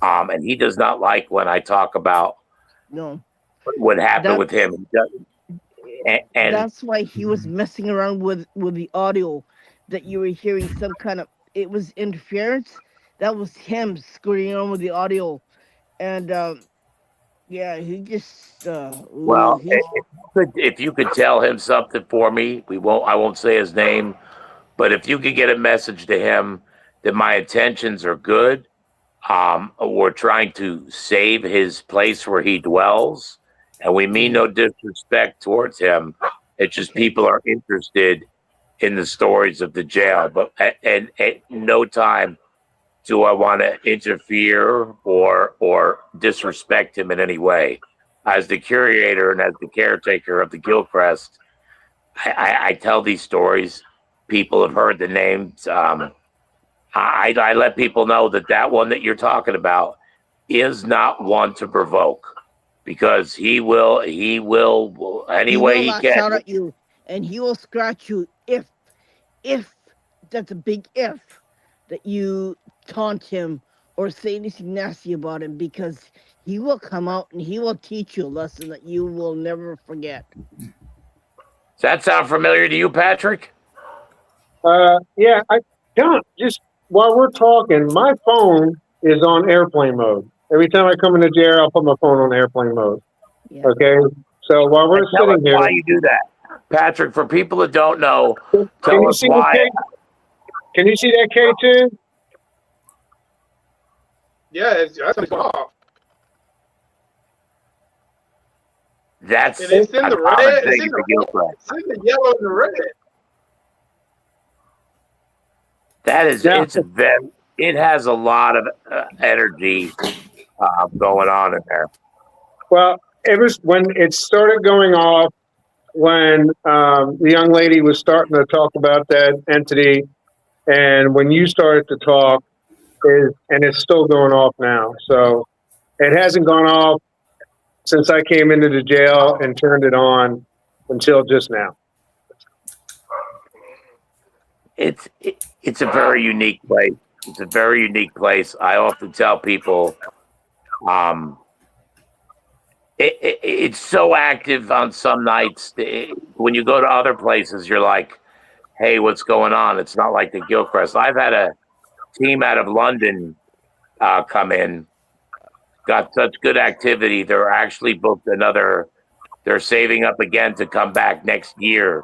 And he does not like when I talk about what happened with him. He doesn't. And that's why he was messing around with the audio that you were hearing. Some kind of, it was interference. That was him screwing around with the audio, and he just well, if you could tell him something for me, I won't say his name, but if you could get a message to him that my intentions are good, we're trying to save his place where he dwells. And we mean no disrespect towards him. It's just people are interested in the stories of the jail. But at no time do I want to interfere or disrespect him in any way. As the curator and as the caretaker of the Gilchrist, I tell these stories. People have heard the names. I let people know that one that you're talking about is not one to provoke. Because he will any way he can shout at you, and he will scratch you if that's a big if that you taunt him or say anything nasty about him, because he will come out and he will teach you a lesson that you will never forget. Does that sound familiar to you, Patrick? Yeah, I don't. Just while we're talking, my phone is on airplane mode. Every time I come into jail, I'll put my phone on airplane mode. Yeah. Okay, so while we're sitting here, why you do that, Patrick? For people that don't know, can you see why? Can you see that K2? Yeah, it's off. It's in the red. It's in the yellow and the red. That is, it has a lot of energy going on in there. Well, it was when it started going off, when the young lady was starting to talk about that entity, and when you started to talk, and it's still going off now. So it hasn't gone off since I came into the jail and turned it on until just now. It's a very unique place. It's a very unique place. I often tell people, it's so active on some nights. When you go to other places, you're like, hey, what's going on? It's not like the Gilchrist. I've had a team out of London come in, got such good activity. They're actually booked they're saving up again to come back next year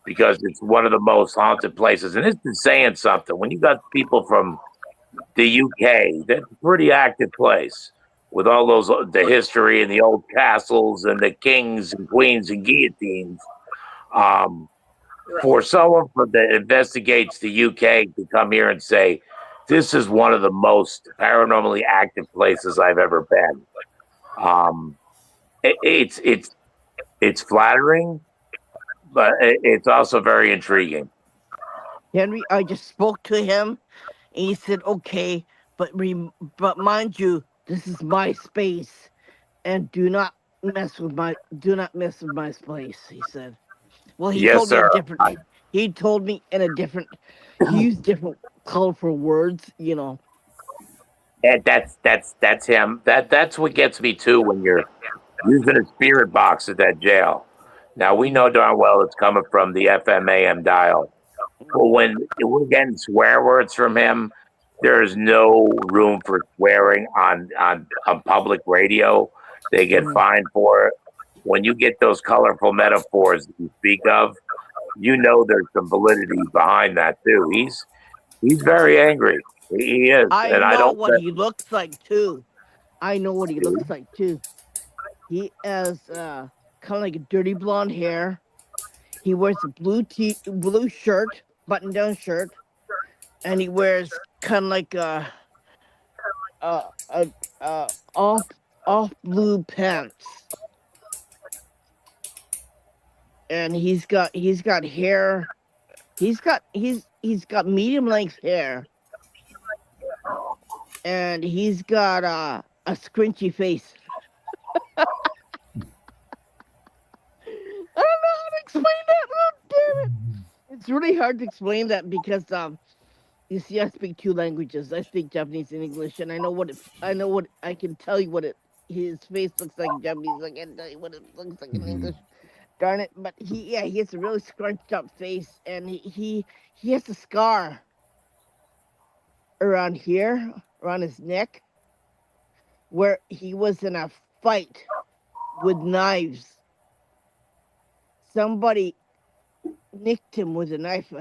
because it's one of the most haunted places. And it's saying something. When you got people from the UK, that's a pretty active place with all the history and the old castles and the kings and queens and guillotines. For someone that investigates the UK to come here and say, this is one of the most paranormally active places I've ever been. It's flattering, but it's also very intriguing. Henry, I just spoke to him, and he said, "Okay, but mind you, this is my space, and do not mess with my space." He said. Well, he told me he told me in a different. He used different colorful words, you know. And that's him. That's what gets me too when you're using a spirit box at that jail. Now we know darn well it's coming from the FM AM dial. But when we're getting swear words from him, there's no room for swearing on public radio. They get fined for it. When you get those colorful metaphors that you speak of, you know there's some validity behind that too. He's very angry. He is, I and I know don't. what he looks like too. I know what he looks like too. He has kind of like a dirty blonde hair. He wears a blue shirt, button down shirt, and he wears kind of like a, a, off blue pants. And he's got hair. He's got medium length hair, and he's got a scrunchy face. I don't know how to explain that. Oh, damn it! It's really hard to explain that because you see, I speak two languages. I speak Japanese and English, and I know what I can tell you what his face looks like in Japanese. I can't tell you what it looks like in English. Darn it! But he has a really scrunched up face, and he has a scar around here, around his neck, where he was in a fight with knives. Somebody nicked him with a knife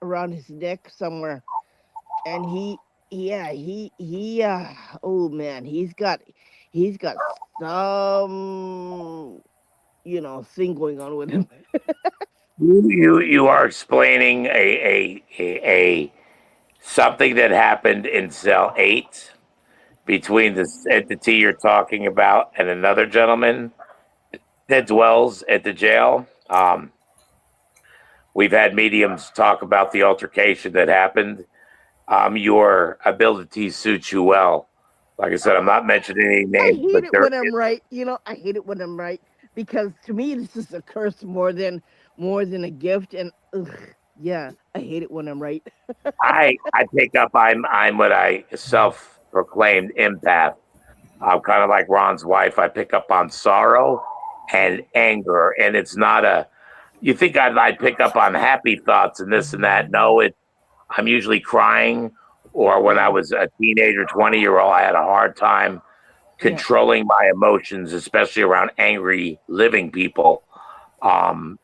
around his neck somewhere, and oh man, he's got some thing going on with him. You are explaining a something that happened in cell 8 between this entity you're talking about and another gentleman that dwells at the jail. We've had mediums talk about the altercation that happened. Your abilities suit you well. Like I said, I'm not mentioning any I names, hate but it when I'm right. I hate it when I'm right because to me this is a curse more than a gift. And yeah, I hate it when I'm right. I pick up. I'm what I self-proclaimed empath. I'm kind of like Ron's wife. I pick up on sorrow and anger, and it's not a. You think I'd pick up on happy thoughts and this and that? No, I'm usually crying, or when I was a teenager, 20-year-old, I had a hard time controlling my emotions, especially around angry living people.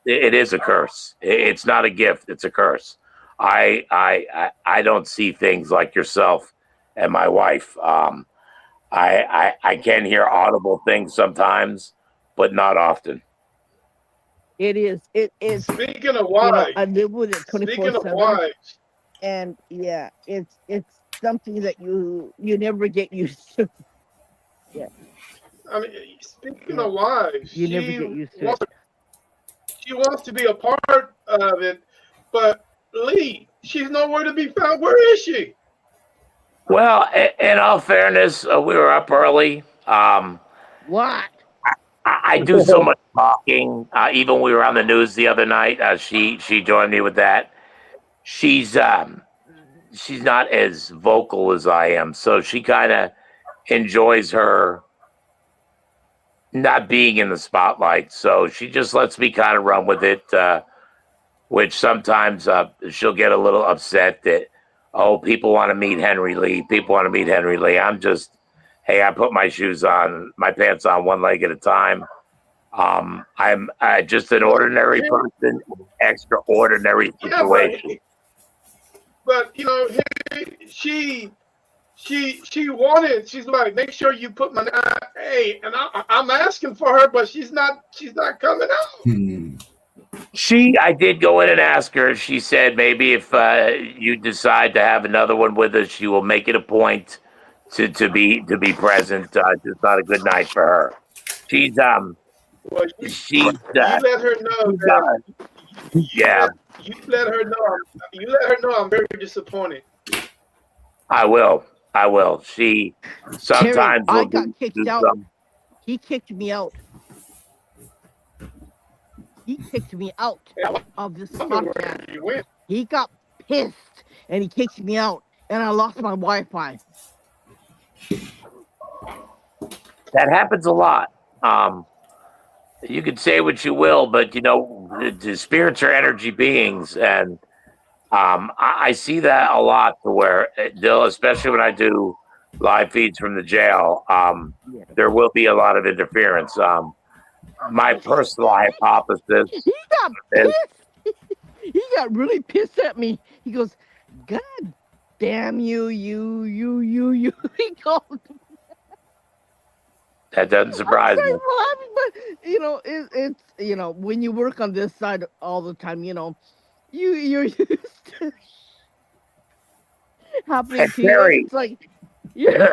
It is a curse. It's not a gift. It's a curse. I don't see things like yourself and my wife. I can hear audible things sometimes, but not often. It is. It is. Speaking of wives, I live with it 24/7. speaking of wives, and yeah, it's something that you never get used to. Yeah, I mean, speaking of wives, you never get used to it. She wants to be a part of it, but Lee, she's nowhere to be found. Where is she? Well, in all fairness, we were up early. What? I do so much talking. Even we were on the news the other night. She joined me with that. She's not as vocal as I am, so she kind of enjoys her not being in the spotlight. So she just lets me kind of run with it, which sometimes she'll get a little upset that, oh, people want to meet Henry Lee. People want to meet Henry Lee. I'm just, hey, I put my pants on one leg at a time. I'm just an ordinary person, extraordinary situation. Yeah, but she wanted. She's like, make sure you put my hey, and I'm asking for her, but she's not coming out. I did go in and ask her. She said maybe if you decide to have another one with us, she will make it a point to be present. It's not a good night for her. She's well, you let her know that. Yeah. You let her know. You let her know I'm very disappointed. I will. She sometimes I got kicked out. He kicked me out. He kicked me out of this podcast. He got pissed and he kicked me out, and I lost my Wi-Fi. That happens a lot. You can say what you will, but the spirits are energy beings, and I see that a lot. To where they'll, especially when I do live feeds from the jail, there will be a lot of interference. My personal hypothesis. He got pissed. He got really pissed at me. He goes, God damn you. He called. That doesn't surprise me. I'm laughing, but it's when you work on this side all the time, you're used to happening And to you. Terry, It's like, yeah,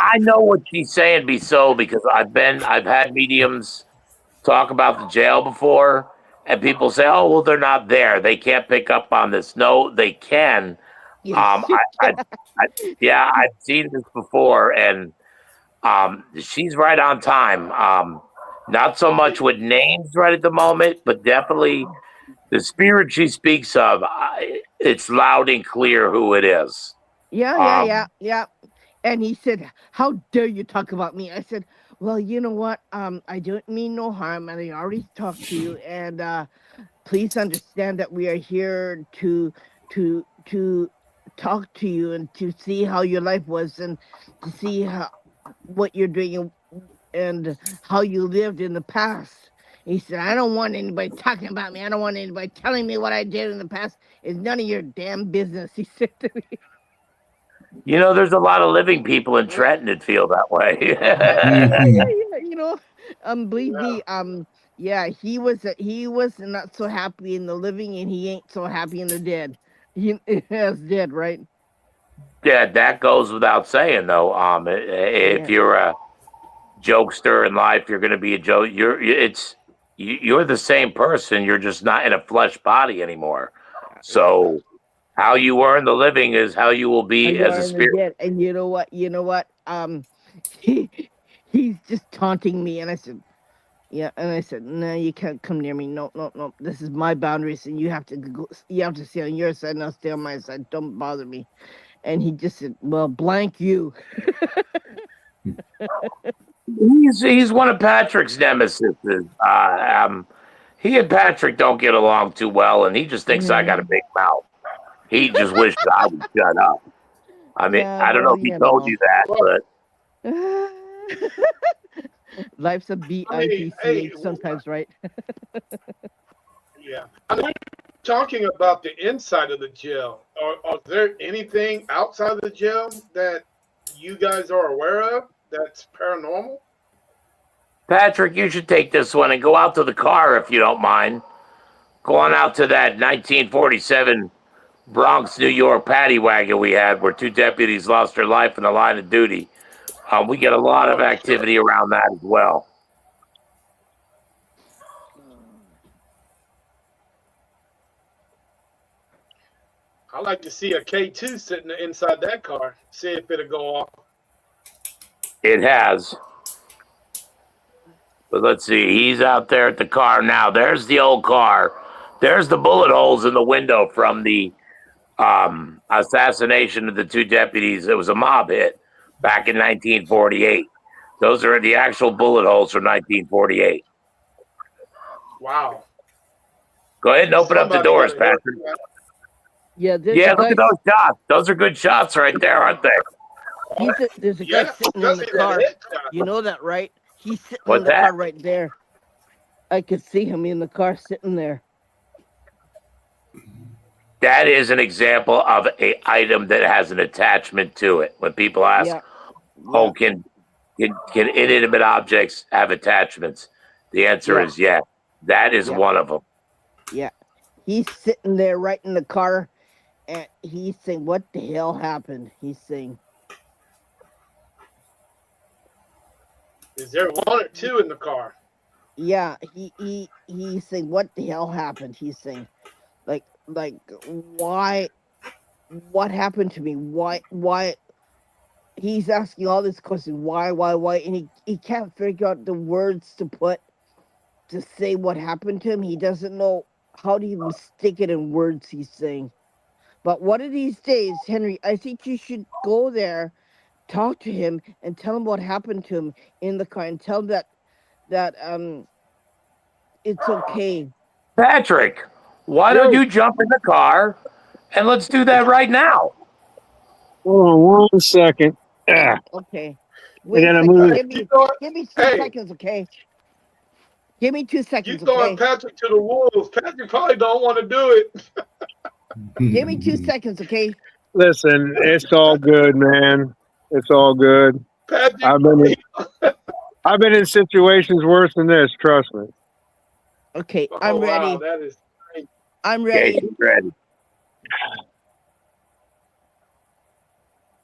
I know what she's saying be so because I've had mediums talk about the jail before, and people say, "Oh, well, they're not there. They can't pick up on this." No, they can. yes, Um, you I, can. yeah, I've seen this before, and she's right on time. Not so much with names right at the moment, but definitely the spirit she speaks of. It's loud and clear who it is. Um, Yeah. And he said, "How dare you talk about me?" I said, "Well, you know what? I don't mean no harm, and I already talked to you, and please understand that we are here to talk to you and to see how your life was and to see what you're doing and how you lived in the past." He said, "I don't want anybody talking about me. I don't want anybody telling me what I did in the past. It's none of your damn business." He said to me. there's a lot of living people in Trenton that feel that way. Mhm. Believe me, yeah, he was not so happy in the living, and he ain't so happy in the dead. He is dead, right? Yeah, that goes without saying, though. If Yeah, you're a jokester in life, you're going to be a joke. You're the same person. You're just not in a flesh body anymore. yeah. So how you earn the living is how you will How be you as are a in the spirit. dead, and you know what? He he's just taunting me, and I said, yeah, and I said, no, you can't come near me. No, no, no. This is my boundaries, and you have to go. You have to stay on your side, and I'll stay on my side. Don't bother me. And he just said, well, blank you. He's one of Patrick's nemesis. He and Patrick don't get along too well, and he just thinks I got a Yeah, big mouth. He just wishes I would shut up. I mean, yeah. I don't know Well, if he told you that, Well, but Life's a I mean, hey, bitch sometimes, right? yeah. I mean, talking about the inside of the jail. Are there anything outside of the jail that you guys are aware of that's paranormal? Patrick, you should take this one and go out to the car if you don't mind. Go on out to that 1947 Bronx, New York paddy wagon we had where two deputies lost their life in the line of duty. We get a lot of Okay. activity around that as well. I like to see a K2 sitting inside that car. See if it'll go off. It has. But let's see. He's out there at the car now. There's the old car. There's the bullet holes in the window from the assassination of the two deputies. It was a mob hit back in 1948. Those are the actual bullet holes from 1948. Wow. Go ahead and open up the Somebody got doors, a Patrick. headshot. Yeah, there's a Yeah, look guy. at those shots. Those are good shots right there, aren't they? There's a guy Yeah, sitting in the especially that car. headshot. You know that, right? He's sitting in What's the that? car right there. I could see him in the car sitting there. That is an example of a item that has an attachment to it. When people ask, Yeah, "Oh, yeah, can inanimate objects have attachments?" The answer yeah, is yes. That is yeah, one of them. yeah. He's sitting there right in the car, and he's saying, "What the hell happened?" He's saying, Is there one or two in the car? "Yeah." He's saying, "What the hell happened?" He's saying, like, why? What happened to me? Why? He's asking all these questions. Why? And he can't figure out the words to put to say what happened to him. He doesn't know how to even stick it in words. He's saying. But one of these days, Henry, I think you should go there, talk to him, and tell him what happened to him in the car, and tell him that it's okay. Patrick, why don't Yo, you jump in the car and let's do that right now? Hold on 1 second. Ah, Okay. I Wait a gotta second. move. you know, Give me 2 hey, seconds, okay? Give me 2 you seconds, throwing okay? Patrick to the wolves. Patrick probably don't want to do it. Give me 2 seconds, okay? Listen, it's all good, man. It's all good. Patrick, I've been in situations worse than this. Trust me. Okay, oh I'm wow, ready. that is great. I'm Okay, ready. she's ready.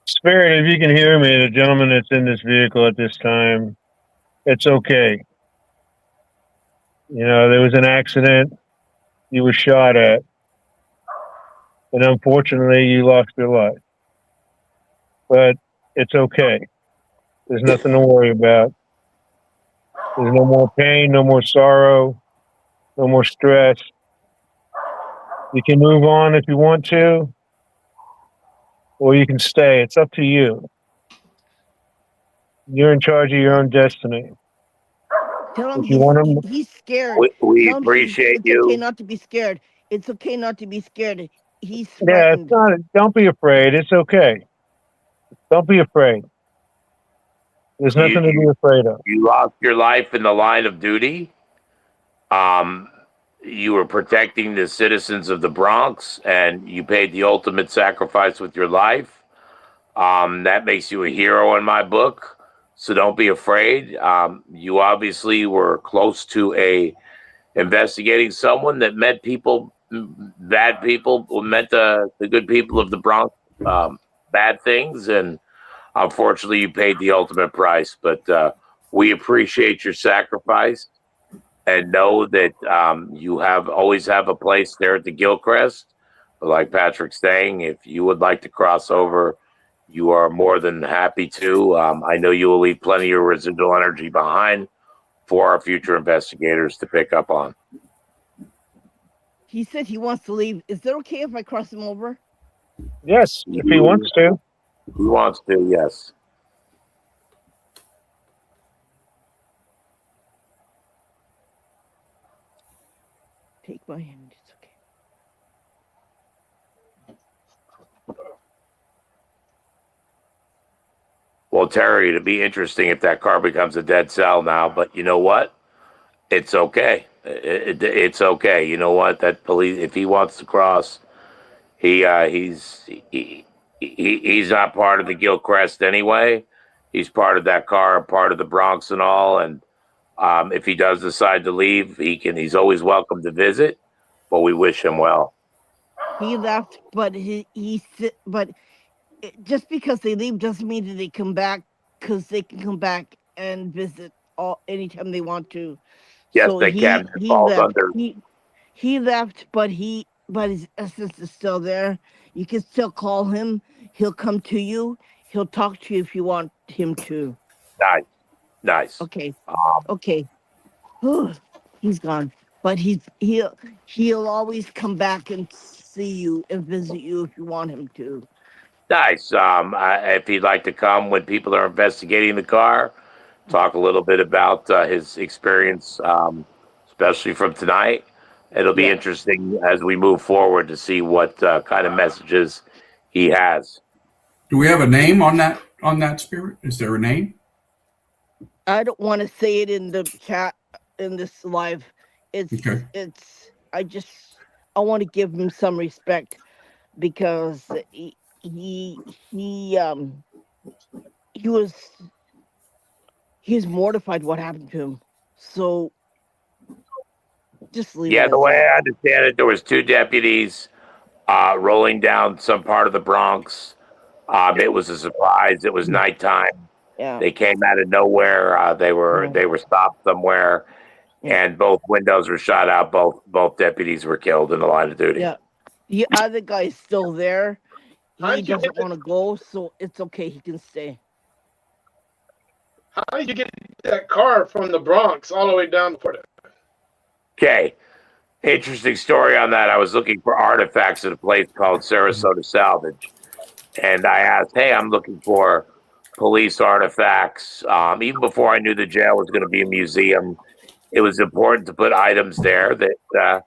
Spirit, if you can hear me, the gentleman that's in this vehicle at this time, it's okay. You know, there was an accident. You were shot at, and unfortunately, you lost your life. But it's okay. There's nothing to worry about. There's no more pain, no more sorrow, no more stress. You can move on if you want to, or you can stay. It's up to you. You're in charge of your own destiny. Tell him If you want to, he's scared. We Tell him appreciate it's okay you. not to be scared. It's okay not to be scared. He's yeah, it's frightened. not. Don't be afraid. It's okay. Don't be afraid. There's nothing to be You afraid of. you lost your life in the line of duty. Um, you were protecting the citizens of the Bronx, and you paid the ultimate sacrifice with your life. That makes you a hero in my book. So don't be afraid. You obviously were close to investigating someone that meant people, bad people, meant the good people of the Bronx bad things, and unfortunately, you paid the ultimate price. But we appreciate your sacrifice, and know that you always have a place there at the Gilchrist. But like Patrick's saying, if you would like to cross over, you are more than happy to. I know you will leave plenty of residual energy behind for our future investigators to pick up on. He said he wants to leave. Is that okay if I cross him over? Yes, if he wants to. He wants to, yes. Take my hand. It's okay. Well, Terry, it'd be interesting if that car becomes a dead cell now, but you know what? It's okay. It's okay. You know what? That police, if he wants to cross, he's not part of the Gilchrist anyway. He's part of that car, part of the Bronx and all. And if he does decide to leave, he's always welcome to visit. But we wish him well. He left, but but just because they leave doesn't mean that they come back, because they can come back and visit anytime they want to. Yes, So they can. It he falls left. under. He left, but his essence is still there. You can still call him. He'll come to you. He'll talk to you if you want him to. Nice. Okay. Okay. He's gone. But he'll always come back and see you and visit you if you want him to. Nice. If he'd like to come when people are investigating the car, talk a little bit about his experience, especially from tonight. It'll be interesting as we move forward to see what kind of messages he has. Do we have a name on that spirit? Is there a name? I don't want to say it in the chat in this live. It's okay. I want to give him some respect, because he was mortified what happened to him. So just leave it. The way I understand it, there was 2 deputies rolling down some part of the Bronx. It was a surprise. It was nighttime. Yeah. They came out of nowhere. They were stopped somewhere, and both windows were shot out. Both deputies were killed in the line of duty. Yeah. The other guy's still there. He doesn't want to go, so it's okay. He can stay. How did you get that car from the Bronx all the way down to Florida? Okay. Interesting story on that. I was looking for artifacts at a place called Sarasota Salvage. And I asked, hey, I'm looking for police artifacts. Even before I knew the jail was going to be a museum, it was important to put items there that,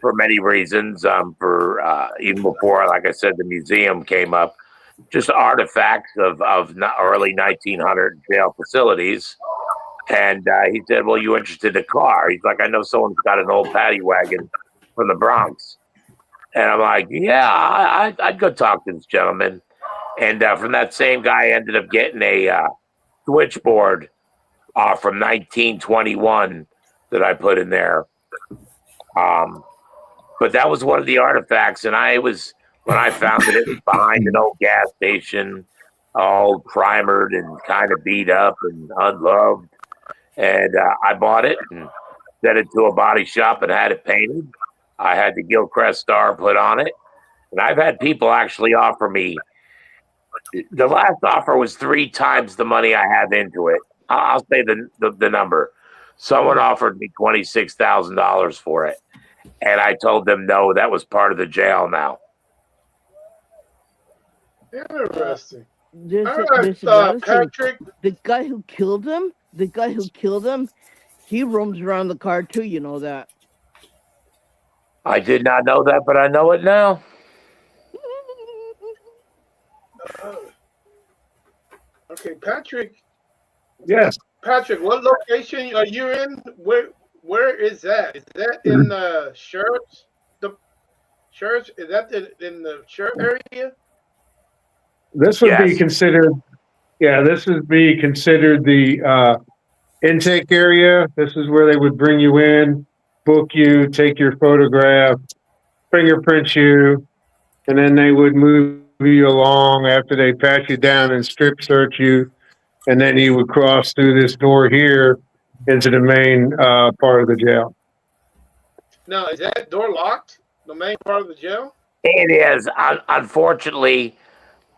for many reasons, even before, like I said, the museum came up, just artifacts of early 1900 jail facilities. And he said, well, you interested in a car? He's like, I know someone's got an old paddy wagon from the Bronx. And I'm like, yeah, I'd go talk to this gentleman. And from that same guy, I ended up getting a switchboard from 1921 that I put in there. But that was one of the artifacts. And when I found it was behind an old gas station, all primered and kind of beat up and unloved. And I bought it and sent it to a body shop and had it painted. I had the Gilchrist star put on it. And I've had people actually offer me, the last offer was 3 times the money I have into it. I'll say the number. Someone offered me $26,000 for it. And I told them, no, that was part of the jail now. Interesting. There's, All there's right, another thing. Patrick. The guy who killed him, he roams around the car too. You know that. I did not know that, but I know it now. Okay, Patrick. Yes. Patrick, what location are you in? Where is that? Is that in the sheriff's? The sheriff's? Is that in the sheriff area? This would be considered. Yeah, this would be considered the intake area. This is where they would bring you in, book you, take your photograph, fingerprint you, and then they would move you along after they pat you down and strip search you, and then you would cross through this door here into the main part of the jail. Now, is that door locked? The main part of the jail? It is. Unfortunately,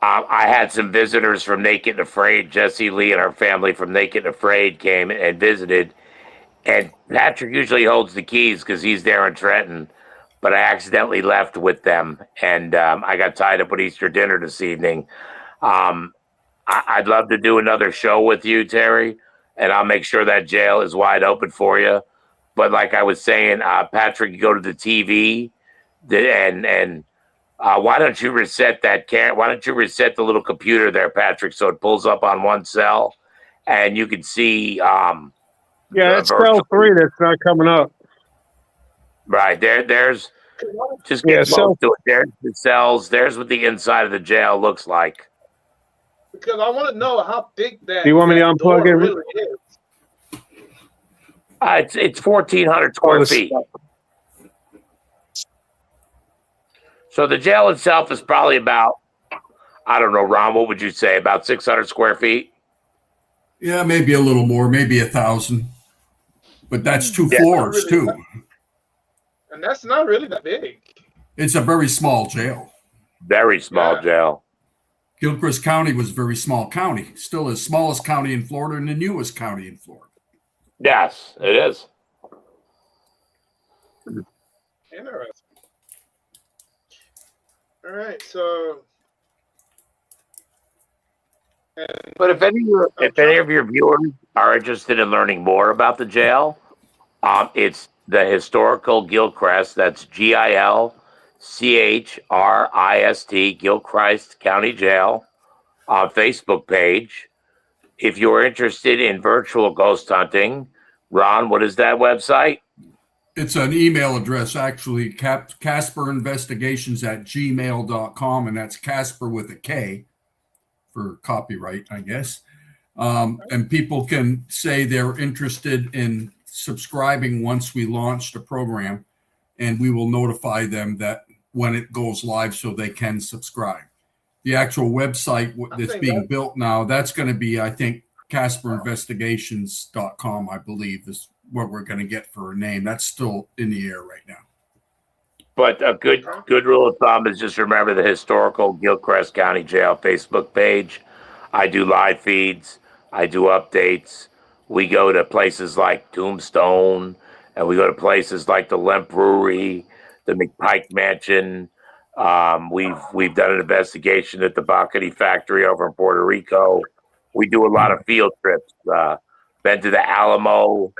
I had some visitors from Naked and Afraid. Jesse Lee and our family from Naked and Afraid came and visited. And Patrick usually holds the keys because he's there in Trenton. But I accidentally left with them. And I got tied up with Easter dinner this evening. I'd love to do another show with you, Terry. And I'll make sure that jail is wide open for you. But like I was saying, Patrick, you go to the TV and why don't you reset that why don't you reset the little computer there, Patrick, so it pulls up on one cell and you can see yeah, it's cell 3 that's not coming up. Right. There's just get close to it. There's the cells. There's what the inside of the jail looks like. Because I want to know how big that. Do you want me to unplug it? Really is. It's 1,400 square feet. So the jail itself is probably about, I don't know, Ron, what would you say, about 600 square feet? Yeah, maybe a little more, maybe 1,000. But that's 2 floors, really too. And that's not really that big. It's a very small jail. Very small jail. Gilchrist County was a very small county. Still the smallest county in Florida and the newest county in Florida. Yes, it is. Interesting. All right, so. But if any of your viewers are interested in learning more about the jail, it's the Historical Gilchrist. That's GILCHRIST, Gilchrist County Jail, Facebook page. If you're interested in virtual ghost hunting, Ron, what is that website? It's an email address, actually, CasperInvestigations@gmail.com, and that's Casper with a K for copyright, I guess. And people can say they're interested in subscribing once we launch the program, and we will notify them that when it goes live so they can subscribe. The actual website that's being built now, that's going to be, I think, CasperInvestigations.com, I believe, is what we're going to get for a name. That's still in the air right now. But a good rule of thumb is just remember the Historical Gilchrist County Jail Facebook page. I do live feeds. I do updates. We go to places like Tombstone, and we go to places like the Lemp Brewery, the McPike Mansion. We've done an investigation at the Bacchante factory over in Puerto Rico. We do a lot of field trips. Been to the Alamo,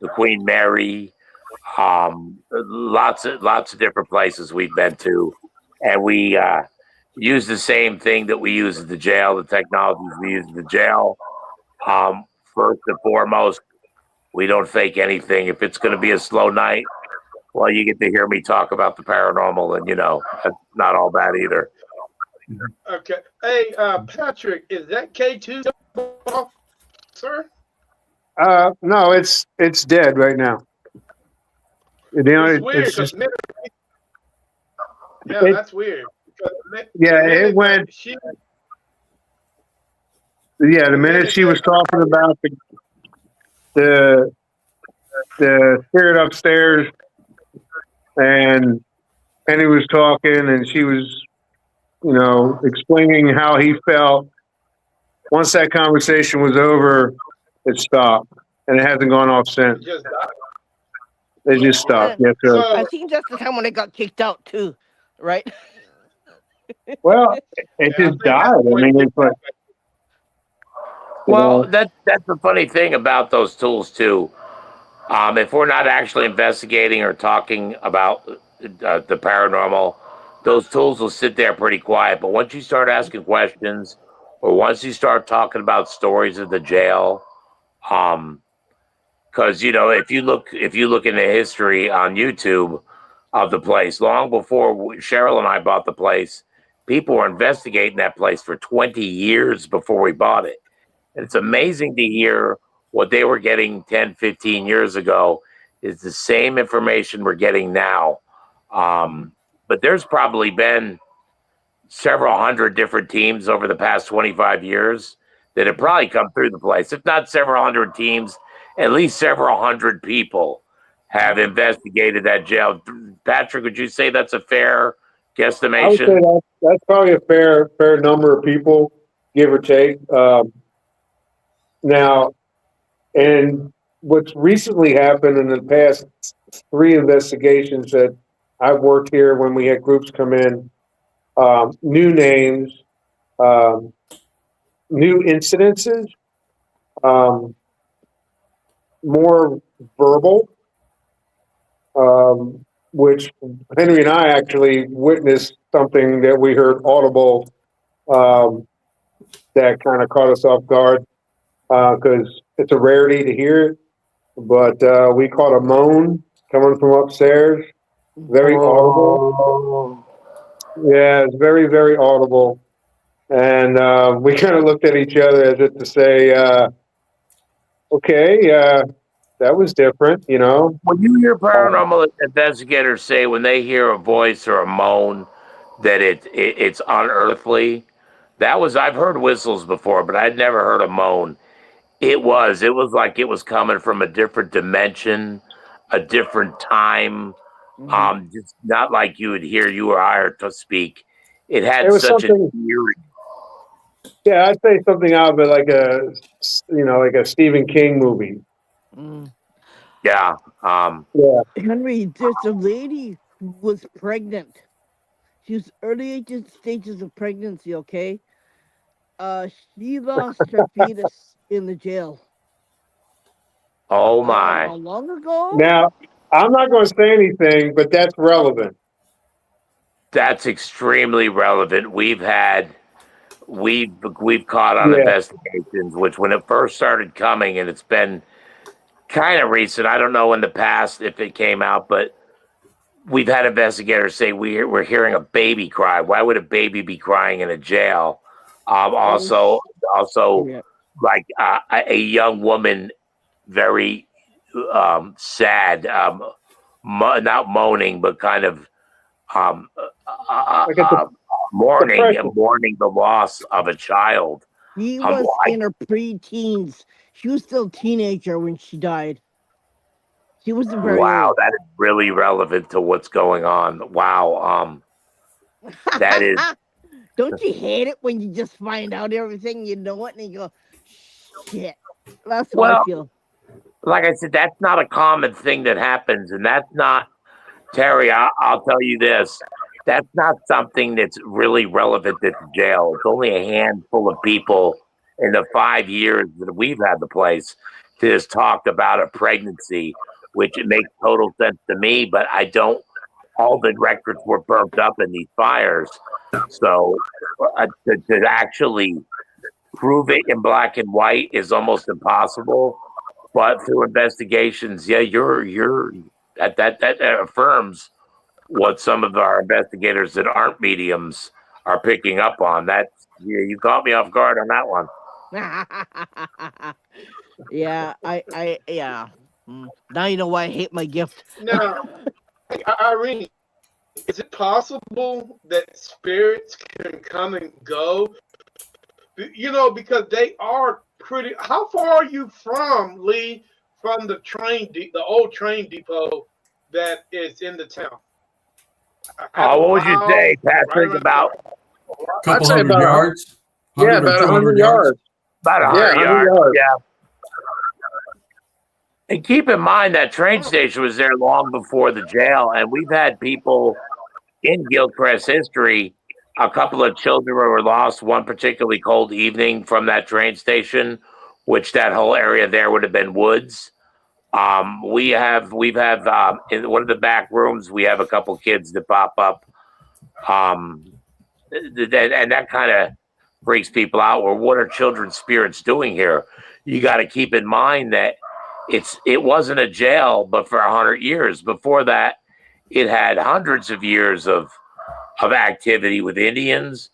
the Queen Mary, lots of different places we've been to, and we use the same thing that we use at the jail. The technologies we use at the jail. First and foremost, we don't fake anything. If it's going to be a slow night, Well, you get to hear me talk about the paranormal, and that's not all bad either. Okay. Hey, Patrick, is that K2, sir? No, it's dead right now. It's weird It's because just yeah, that's weird. Because the yeah. It minute that went. she, Yeah, the the minute minute she that was talking about the the spirit upstairs, and Henry was talking, and she was, explaining how he felt. Once that conversation was over, it stopped, and it hasn't gone off since. just It just stopped. And Yes, sir. so I think that's the time when I got kicked out too, right? Well, it yeah, I just think that's died. I when mean, it it's like, Well, that's the funny thing about those tools too. If we're not actually investigating or talking about the paranormal, those tools will sit there pretty quiet. But once you start asking questions, or once you start talking about stories of the jail, because if you look into history on YouTube of the place, long before Cheryl and I bought the place, people were investigating that place for 20 years before we bought it. And it's amazing to hear what they were getting 10, 15 years ago is the same information we're getting now. But there's probably been several hundred different teams over the past 25 years that have probably come through the place. If not several hundred teams, at least several hundred people have investigated that jail. Patrick, would you say that's a fair I would say guesstimation? that's probably a fair number of people, give or take. Now, and what's recently happened in the past 3 investigations that I've worked here when we had groups come in, new names, um, new incidences, um, more verbal, which Henry and I actually witnessed something that we heard audible, that kind of caught us off guard, because it's a rarity to hear it. But we caught a moan coming from upstairs, very audible. Oh. Yeah, it's very, very audible. And we kind of looked at each other as if to say, okay, that was different, When you hear Uh, paranormal investigators say when they hear a voice or a moan that it's unearthly, I've heard whistles before, but I'd never heard a moan. It was like it was coming from a different dimension, a different time. Just not like you would hear you or I to speak. It it had was such an something, eerie. yeah, I'd say something out of it like a Stephen King movie. Mm. Yeah. Yeah. Henry, there's a lady who was pregnant. She was early stages of pregnancy, okay? She lost her fetus in the jail. Oh I don't know my. how long ago. Now, I'm not going to say anything, but that's relevant. That's extremely relevant. We've caught on Yeah. investigations, which when it first started coming, and it's been kind of recent. I don't know in the past if it came out, but we've had investigators say we're hearing a baby cry. Why would a baby be crying in a jail? Oh, Also, yeah. like a young woman, very sad, not moaning, but kind of um, Like a depression. mourning the loss of a child. She Um, was I, in her pre-teens. She was still a teenager when she died. She wasn't very wow, old. that is really relevant to what's going on. Wow, that is Don't you hate it when you just find out everything, you know it, and you go, shit. That's how I well, feel. like I said, that's not a common thing that happens, and that's not Terry. I'll tell you this. That's not something that's really relevant at the jail. It's only a handful of people in the 5 years that we've had the place that has talked about a pregnancy, which it makes total sense to me, but I don't. All the records were burnt up in these fires. So to actually prove it in black and white is almost impossible. But through investigations, yeah, you're That affirms what some of our investigators that aren't mediums are picking up on. You caught me off guard on that one. Yeah, yeah. Now you know why I hate my gift. Now, Irene, is it possible that spirits can come and go? You know, because they are pretty. How far are you from Lee? From the the old train depot that is in the town? Half a What would you mile, say, right Patrick? around About Couple I'd say hundred about yards. yeah, 100 or about 200 100 yards. yards. about Yeah, 100 100 yards. yards. Yeah. And keep in mind that train station was there long before the jail, and we've had people in Gilchrist history. A couple of children were lost one particularly cold evening from that train station, which that whole area there would have been woods. We've had in one of the back rooms, we have a couple kids that pop up, and that kind of freaks people out. Or what are children's spirits doing here? You got to keep in mind that it wasn't a jail, but for 100 years before that, it had hundreds of years of activity with Indians,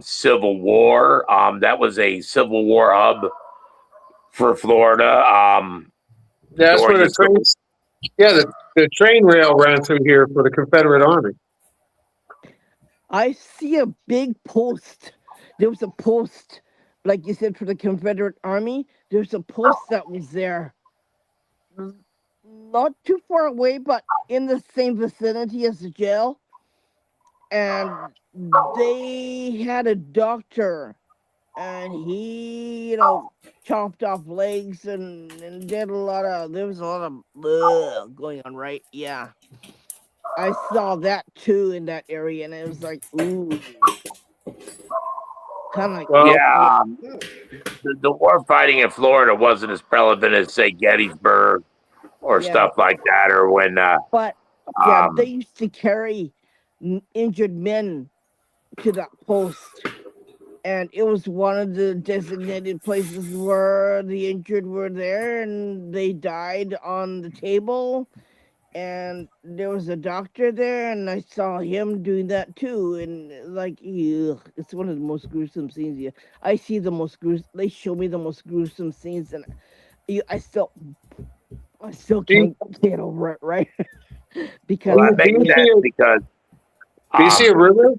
Civil War. That was a Civil War hub for Florida. That's where the trains. Yeah, the train rail ran through here for the Confederate Army. I see a big post. There was a post, like you said, for the Confederate Army. There's a post that was there. Not too far away, but in the same vicinity as the jail. And they had a doctor, and he, chopped off legs and did there was a lot of going on, right? Yeah. I saw that too in that area, and it was like, ooh. Kind of like, yeah, the war fighting in Florida wasn't as prevalent as, say, Gettysburg or stuff like that, or when. But they used to carry injured men to that post, and it was one of the designated places where the injured were there, and they died on the table. And there was a doctor there, and I saw him doing that too. And like, ew, it's one of the most gruesome scenes. Yeah, I see the most gruesome. They show me the most gruesome scenes, and I still can't get over it, right? Because that makes sense because. Do you see a river?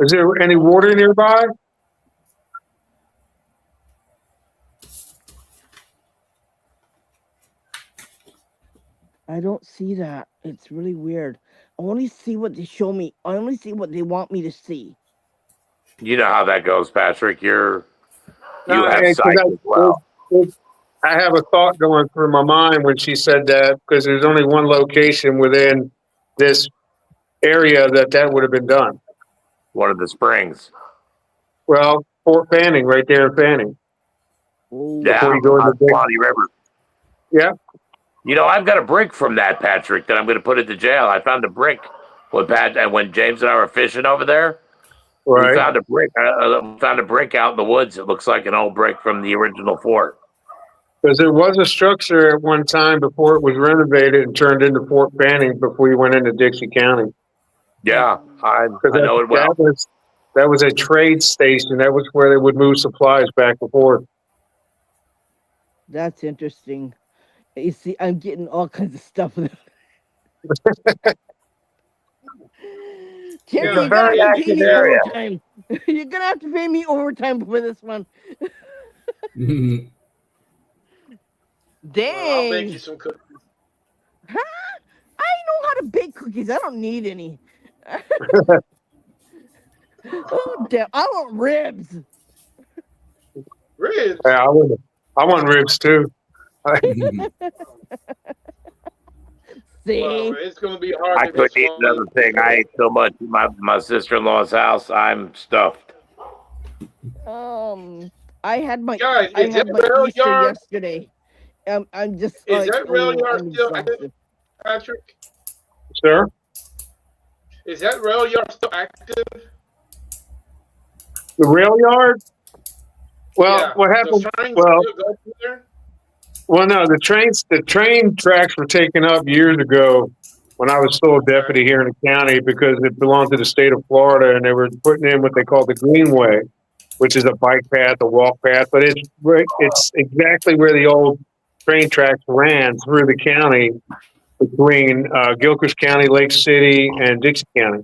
Is there any water nearby? I don't see that. It's really weird. I only see what they show me. I only see what they want me to see. You know how that goes, Patrick. You have sight as well. I have a thought going through my mind when she said that, because there's only one location within this area that would have been done. One of the springs. Well, Fort Fanning, right there in Fanning. Yeah, before you go on into the Swanee River. Yeah. I've got a brick from that, Patrick, that I'm going to put into jail. I found a brick when James and I were fishing over there. Right. We found a brick. Found a brick out in the woods. It looks like an old brick from the original fort. Because there was a structure at one time before it was renovated and turned into Fort Fanning before you went into Dixie County. Yeah, I know it well. That was a trade station. That was where they would move supplies back and forth. That's interesting. You see, I'm getting all kinds of stuff. Tim, you're gonna have to pay me overtime. You're gonna have to pay me overtime for this one. Dang. Well, I'll make you some cookies. Huh? I know how to bake cookies. I don't need any. Oh, damn. I want ribs. Ribs? Yeah, I want ribs too. See? Well, it's going to be hard. I couldn't eat another thing. I ate so much at my sister-in-law's house. I'm stuffed. I had my Guys, I had my Easter yard? Yesterday. I'm just is that rail yard still active, Patrick? Sir? Is that rail yard still active? The rail yard? Well, Yeah. what happened? The trains Well, still go through there? Well, no, the train tracks were taken up years ago when I was still a deputy here in the county because it belonged to the state of Florida, and they were putting in what they call the Greenway, which is a bike path, a walk path, but it's exactly where the old train tracks ran through the county between Gilchrist County, Lake City, and Dixie County.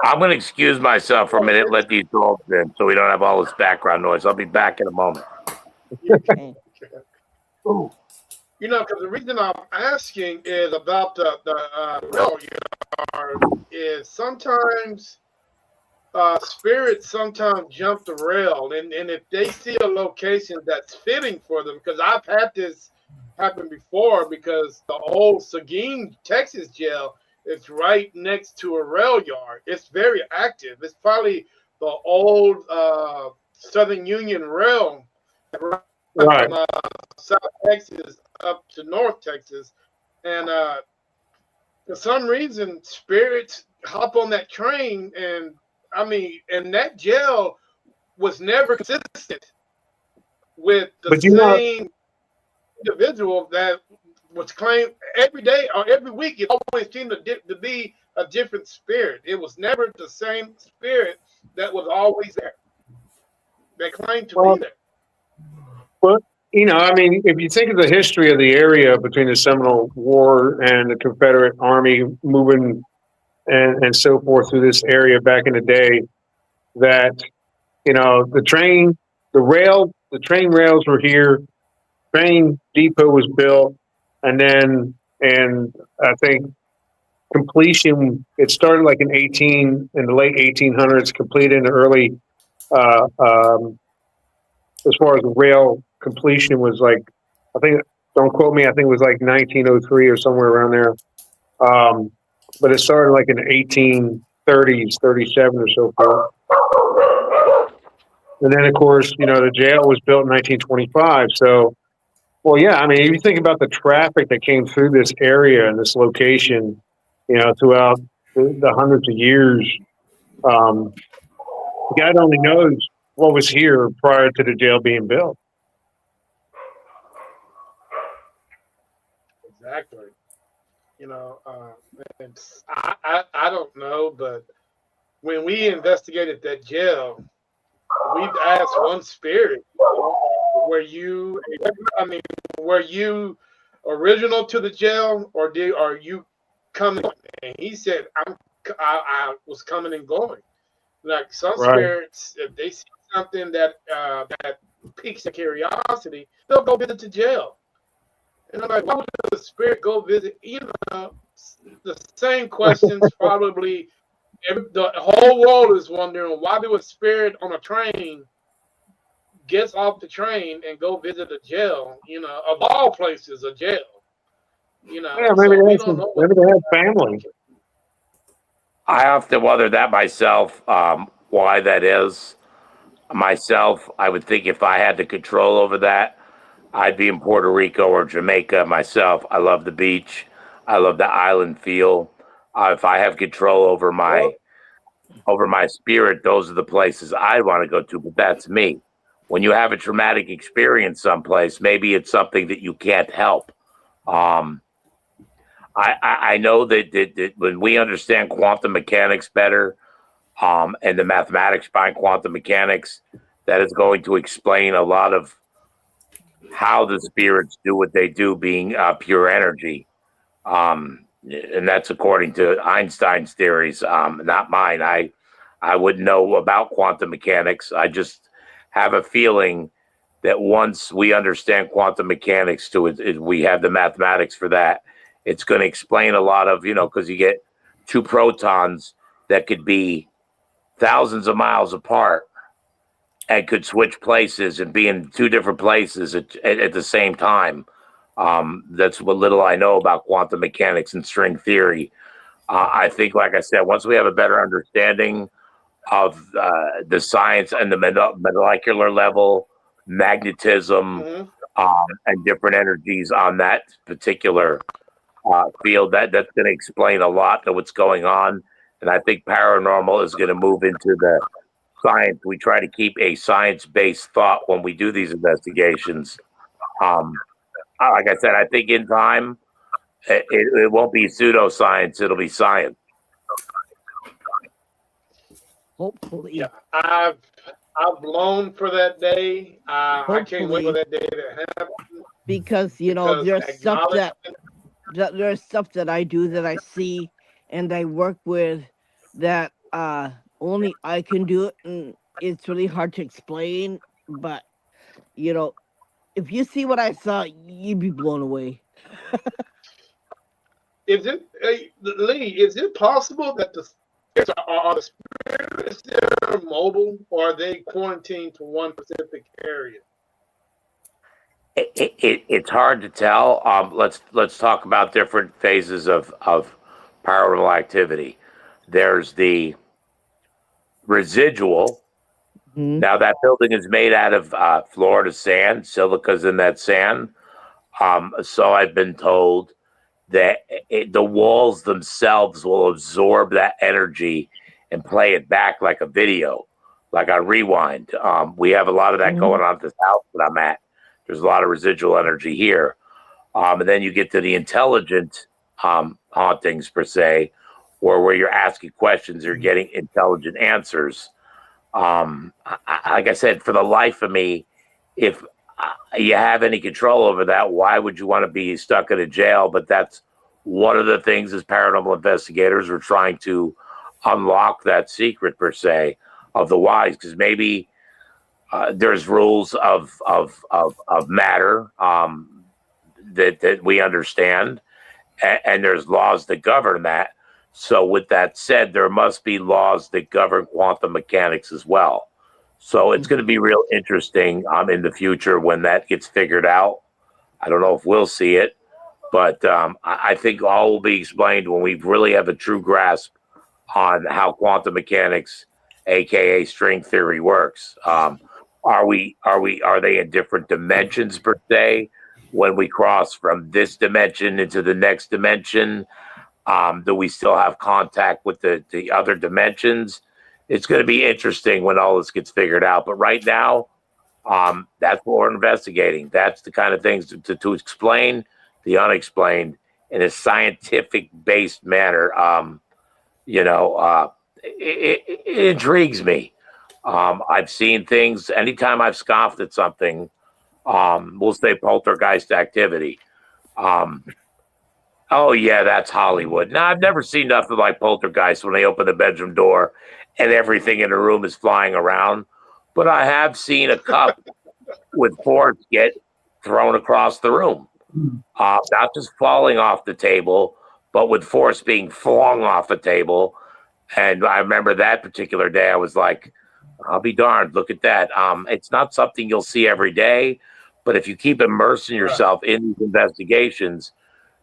I'm going to excuse myself for a minute, let these dogs in so we don't have all this background noise. I'll be back in a moment. Okay. You know, because the reason I'm asking is about the rail yard is sometimes spirits sometimes jump the rail, and if they see a location that's fitting for them, because I've had this happen before, because the old Seguin, Texas jail is right next to a rail yard. It's very active. It's probably the old Southern Union Rail Right. from South Texas up to North Texas, and for some reason, spirits hop on that train, and I mean, and that jail was never consistent with the But you know, same individual that was claimed every day or every week. It always seemed to be a different spirit. It was never the same spirit that was always there. They claimed to well, be there. but I mean, if you think of the history of the area between the Seminole War and the Confederate Army moving and so forth through this area back in the day, that the train rails were here, train depot was built, and I think completion, it started like in the late 1800s, completed in the early as far as the rail completion was like, I think, don't quote me, I think it was like 1903 or somewhere around there. But it started like in the 1830s, 37 or so forth. And then, of course, the jail was built in 1925. So, well, yeah, I mean, if you think about the traffic that came through this area and this location, throughout the hundreds of years, God only knows what was here prior to the jail being built. Exactly. And I don't know, but when we investigated that jail, we've asked one spirit, were you original to the jail, or are you coming? And he said, I was coming and going. Like some Right. spirits, if they see something that piques their curiosity, they'll go visit the jail. And I'm like, why would the spirit go visit? The same questions probably. The whole world is wondering, why do a spirit on a train gets off the train and go visit a jail? Of all places, a jail. Yeah, so we don't know. maybe they have family. I have to wonder that myself, why that is. Myself, I would think if I had the control over that, I'd be in Puerto Rico or Jamaica myself. I love the beach. I love the island feel. If I have control over my spirit, those are the places I want to go to. But that's me. When you have a traumatic experience someplace, maybe it's something that you can't help. I know that when we understand quantum mechanics better, and the mathematics behind quantum mechanics, that is going to explain a lot of how the spirits do what they do, being pure energy. And that's according to Einstein's theories, not mine. I wouldn't know about quantum mechanics. I just have a feeling that once we understand quantum mechanics we have the mathematics for that. It's going to explain a lot of, because you get two protons that could be thousands of miles apart and could switch places and be in two different places at the same time. That's what little I know about quantum mechanics and string theory. I think, like I said, once we have a better understanding of the science and the molecular level, magnetism, and different energies on that particular field, that's going to explain a lot of what's going on. And I think paranormal is going to move into the science. We try to keep a science-based thought when we do these investigations. Like I said, I think in time, it won't be pseudoscience. It'll be science. Hopefully. Yeah, I've longed for that day. I can't wait for that day to happen. Because there's stuff that I do, that I see and I work with, that only I can do it, and it's really hard to explain. But if you see what I saw, you'd be blown away. Is it, Lee? Is it possible that the spirits there mobile, or are they quarantined to one specific area? It's hard to tell. Let's talk about different phases of paranormal activity. There's the residual. Mhm. Now that building is made out of Florida sand. Silica's in that sand. So I've been told that the walls themselves will absorb that energy and play it back like a video, like a rewind. We have a lot of that going on at this house that I'm at. There's a lot of residual energy here. And then you get to the intelligent hauntings, per se, or where you're asking questions, you're getting intelligent answers. Like I said, for the life of me, if you have any control over that, why would you want to be stuck in a jail? But that's one of the things as paranormal investigators, we're trying to unlock that secret, per se, of the whys, because maybe there's rules of matter that we understand, and there's laws that govern that. So with that said, there must be laws that govern quantum mechanics as well. So it's going to be real interesting in the future when that gets figured out. I don't know if we'll see it, but I think all will be explained when we really have a true grasp on how quantum mechanics, aka string theory, works. Are they in different dimensions, per se? When we cross from this dimension into the next dimension, do we still have contact with the other dimensions? It's going to be interesting when all this gets figured out. But right now, that's what we're investigating. That's the kind of things to explain the unexplained in a scientific-based manner. It intrigues me. I've seen things. Anytime I've scoffed at something, we'll say poltergeist activity. Oh yeah, that's Hollywood. Now I've never seen nothing like poltergeist when they open the bedroom door and everything in the room is flying around. But I have seen a cup with forks get thrown across the room, not just falling off the table, but with force being flung off the table. And I remember that particular day, I was like, I'll be darned, look at that. It's not something you'll see every day, but if you keep immersing yourself in these investigations,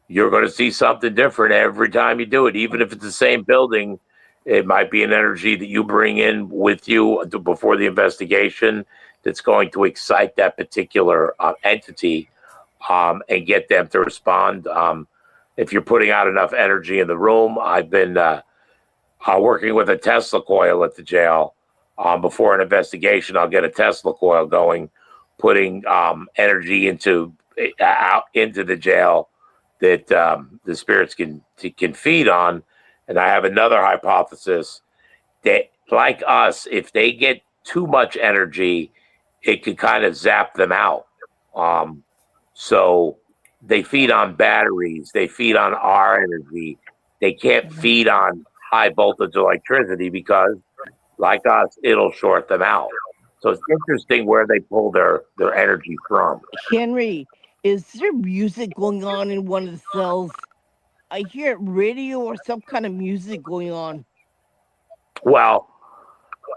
you're going to see something different every time you do it. Even if it's the same building, it might be an energy that you bring in with you before the investigation that's going to excite that particular entity and get them to respond. If you're putting out enough energy in the room, I've been working with a Tesla coil at the jail. Before an investigation, I'll get a Tesla coil going, putting energy into the jail that the spirits can feed on. And I have another hypothesis that, like us, if they get too much energy, it could kind of zap them out. So they feed on batteries, they feed on our energy. They can't feed on high voltage electricity because, like us, it'll short them out. So it's interesting where they pull their energy from. Henry, is there music going on in one of the cells? I hear radio or some kind of music going on. Well,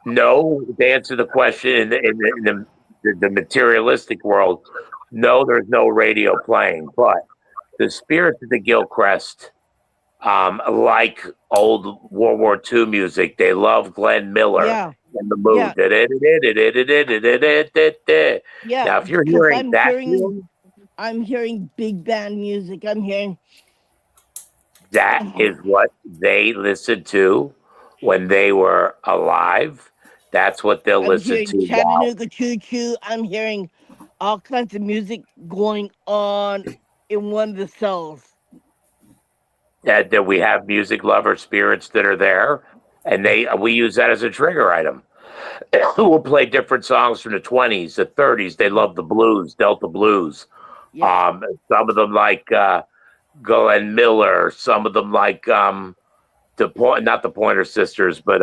no, to answer the question, in the materialistic world, no, there's no radio playing. But the spirits of the Gilchrist, like old World War II music, they love Glenn Miller. Yeah. In the mood. Yeah. Now, if you're hearing that, I'm hearing big band music. I'm hearing that is what they listened to when they were alive. That's what they'll I'm listen hearing to now. Chattanooga Choo Choo. I'm hearing all kinds of music going on in one of the cells. That we have music lover spirits that are there, and we use that as a trigger item. We'll play different songs from the 20s, the 30s. They love the blues, Delta blues. Yeah. Some of them like Glenn Miller. Some of them like not the Pointer Sisters, but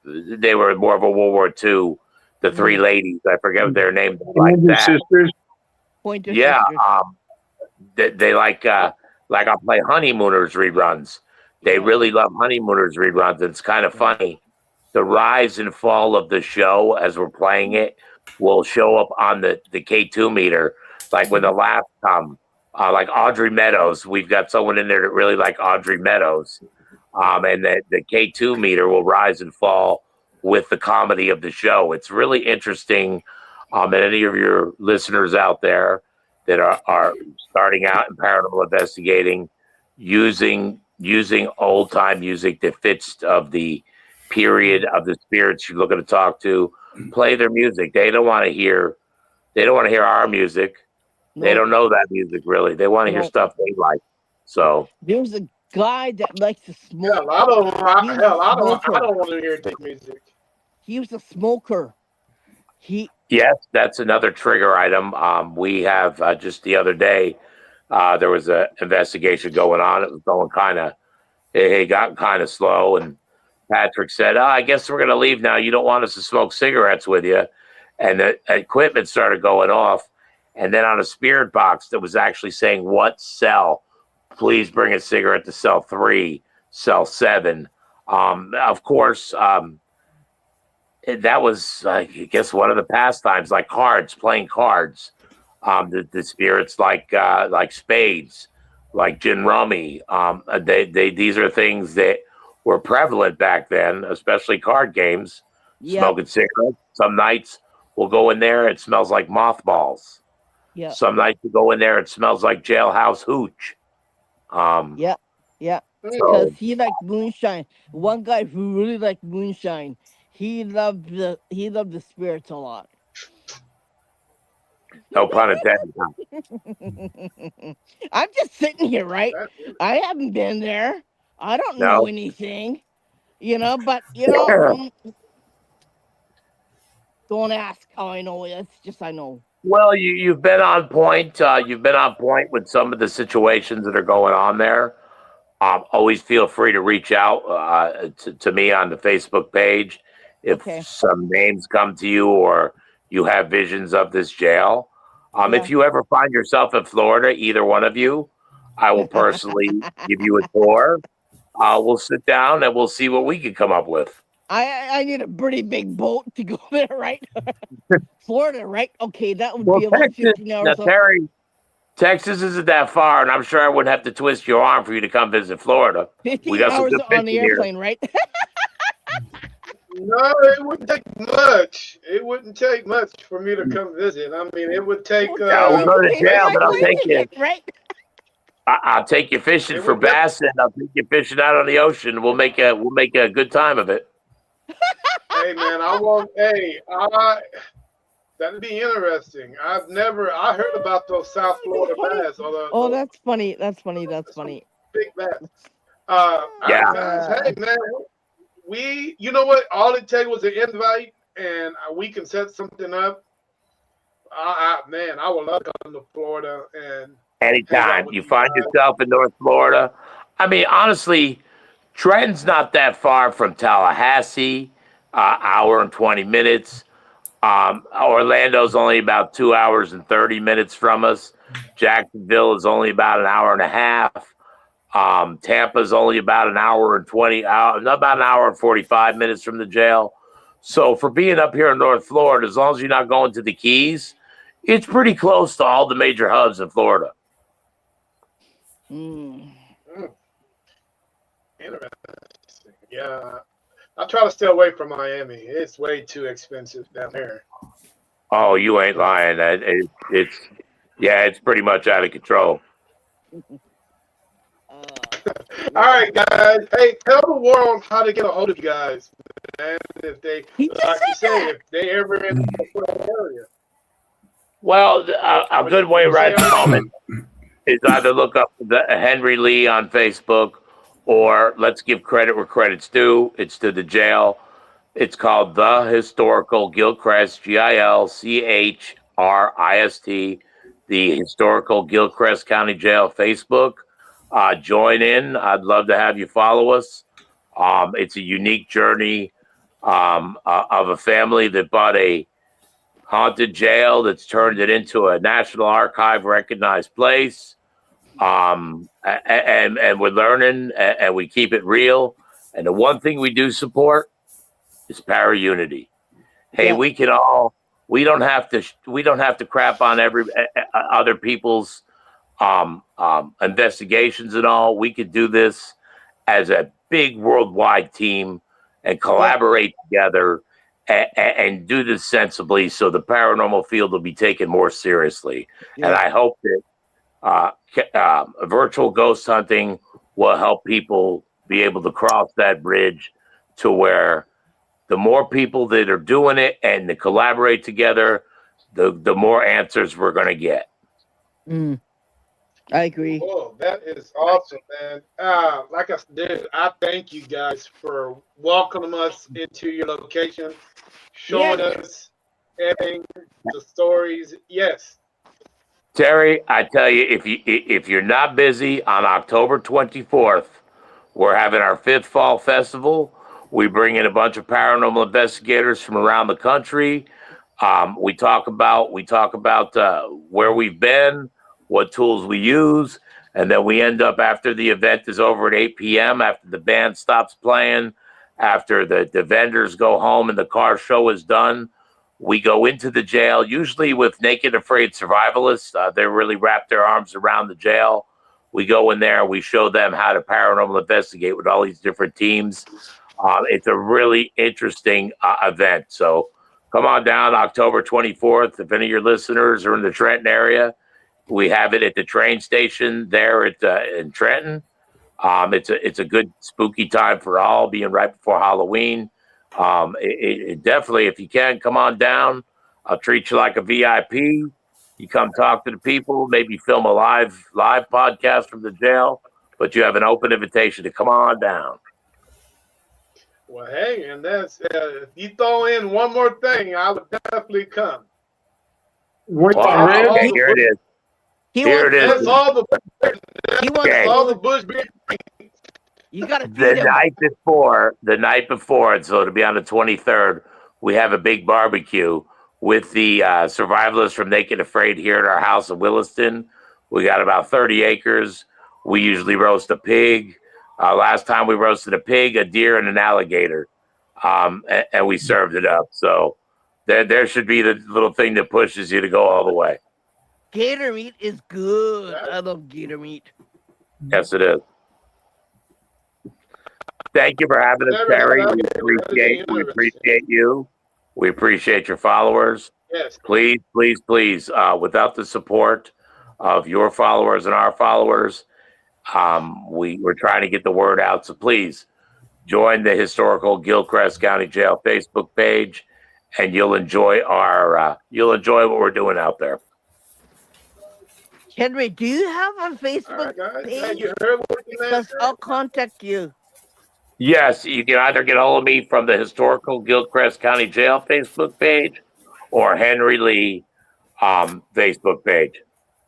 they were more of a World War II. The three ladies, I forget what their names were, like Pointer that. Sisters. Pointer Yeah, Sisters. they like I'll play Honeymooners reruns. They really love Honeymooners reruns. It's kind of funny. The rise and fall of the show as we're playing it will show up on the K2 meter. Like when the laughs come, like Audrey Meadows, we've got someone in there that really like Audrey Meadows. And the K2 meter will rise and fall with the comedy of the show. It's really interesting. And any of your listeners out there that are starting out in paranormal investigating, using old time music that fits of the period of the spirits you're looking to talk to, play their music. They don't want to hear our music. No. They don't know that music really. They want to hear stuff they like. So there's a guy that likes to smoke. Hell, I don't want to hear this music. He was a smoker. Yes, that's another trigger item. We have just the other day, there was an investigation going on. It was going it got kind of slow, and Patrick said, I guess we're going to leave now. You don't want us to smoke cigarettes with you. And the equipment started going off. And then on a spirit box that was actually saying, what cell? Please bring a cigarette to cell 3, cell 7. Of course, that was, I guess, one of the pastimes, like cards, playing cards. The spirits like spades, like gin rummy. These are things that were prevalent back then, especially card games. Smoking cigarettes. Some nights we'll go in there, it smells like mothballs. Yeah. Some nights you go in there, it smells like jailhouse hooch. Yeah. Because he liked moonshine. One guy who really liked moonshine, he loved the spirits a lot. No pun intended. I'm just sitting here, right? I haven't been there. I don't know anything, but don't ask how I know. It's just I know. Well, you've been on point. You've been on point with some of the situations that are going on there. Always feel free to reach out to me on the Facebook page if some names come to you or you have visions of this jail. If you ever find yourself in Florida, either one of you, I will personally give you a tour. We'll sit down and we'll see what we can come up with. I need a pretty big boat to go there, right? Florida, right? Okay, that would be about Texas, 15 hours. now, Terry, Texas isn't that far, and I'm sure I wouldn't have to twist your arm for you to come visit Florida. 15 hours on the airplane, right? No, it wouldn't take much. It wouldn't take much for me to come visit. I mean, it would take. We'll go to jail, but I'll take you. Right? I'll take you fishing for bass, and I'll take you fishing out on the ocean. We'll make a good time of it. Hey man, that'd be interesting. I heard about those South Florida bass. That's funny. That's funny. Big bass. Hey man, you know what? All it takes was an invite, and we can set something up. I would love to come to Florida and. Anytime you find yourself in North Florida, I mean, honestly, Trenton's not that far from Tallahassee, hour and 20 minutes. Orlando's only about 2 hours and 30 minutes from us. Jacksonville is only about an hour and a half. Tampa's only about an hour and 45 minutes from the jail. So for being up here in North Florida, as long as you're not going to the Keys, it's pretty close to all the major hubs in Florida. Interesting. Yeah, I try to stay away from Miami. It's way too expensive down there. Oh, you ain't lying. It's pretty much out of control. All right, guys. Hey, tell the world how to get a hold of you guys, man. If they, He just like you said say, that. if they ever in the area. Well, a good way right at the moment Mm. is either look up the Henry Lee on Facebook, or let's give credit where credit's due. It's to the jail. It's called The Historical Gilchrist, Gilchrist, the Historical Gilchrist County Jail Facebook. Join in. I'd love to have you follow us. It's a unique journey of a family that bought a haunted jail that's turned it into a National Archive recognized place. And we're learning, and we keep it real. And the one thing we do support is para unity. Hey, Yeah. we don't have to crap on every other people's investigations and all. We could do this as a big worldwide team and collaborate together and do this sensibly, so the paranormal field will be taken more seriously. Yeah. And I hope that virtual ghost hunting will help people be able to cross that bridge to where the more people that are doing it and to collaborate together, the more answers we're going to get. I agree. Oh, that is awesome, man. Like I said, I thank you guys for welcoming us into your location, showing us everything, the stories. Yes. Terry, I tell you, if you're not busy, on October 24th, we're having our 5th Fall Festival. We bring in a bunch of paranormal investigators from around the country. We talk about where we've been, what tools we use, and then we end up, after the event is over at 8 p.m., after the band stops playing, after the vendors go home and the car show is done, we go into the jail, usually with Naked Afraid survivalists. They really wrap their arms around the jail. We go in there, we show them how to paranormal investigate with all these different teams. It's a really interesting event. So come on down October 24th. If any of your listeners are in the Trenton area, we have it at the train station there in Trenton. It's a good spooky time for all, being right before Halloween. It definitely, if you can, come on down. I'll treat you like a VIP. You come talk to the people, maybe film a live podcast from the jail, but you have an open invitation to come on down. Well, hey, and that's if you throw in one more thing, I would definitely come. Okay, here it is. Here it is. That's all the. He wants Okay. all the bush beer. You got to feed The him. night before, and so it'll be on the 23rd, we have a big barbecue with the survivalists from Naked Afraid here at our house in Williston. We got about 30 acres. We usually roast a pig. Last time we roasted a pig, a deer, and an alligator, and we served it up. So there should be the little thing that pushes you to go all the way. Gator meat is good. I love gator meat. Yes, it is. Thank you for having us, Terry. We appreciate you. We appreciate your followers. Yes. Please, without the support of your followers and our followers, we're trying to get the word out. So please join the Historical Gilchrist County Jail Facebook page, and you'll enjoy what we're doing out there. Henry, do you have a Facebook page? You heard what you Because I'll contact you. Yes, you can either get hold of me from the Historical Gilchrist County Jail Facebook page or Henry Lee Facebook page.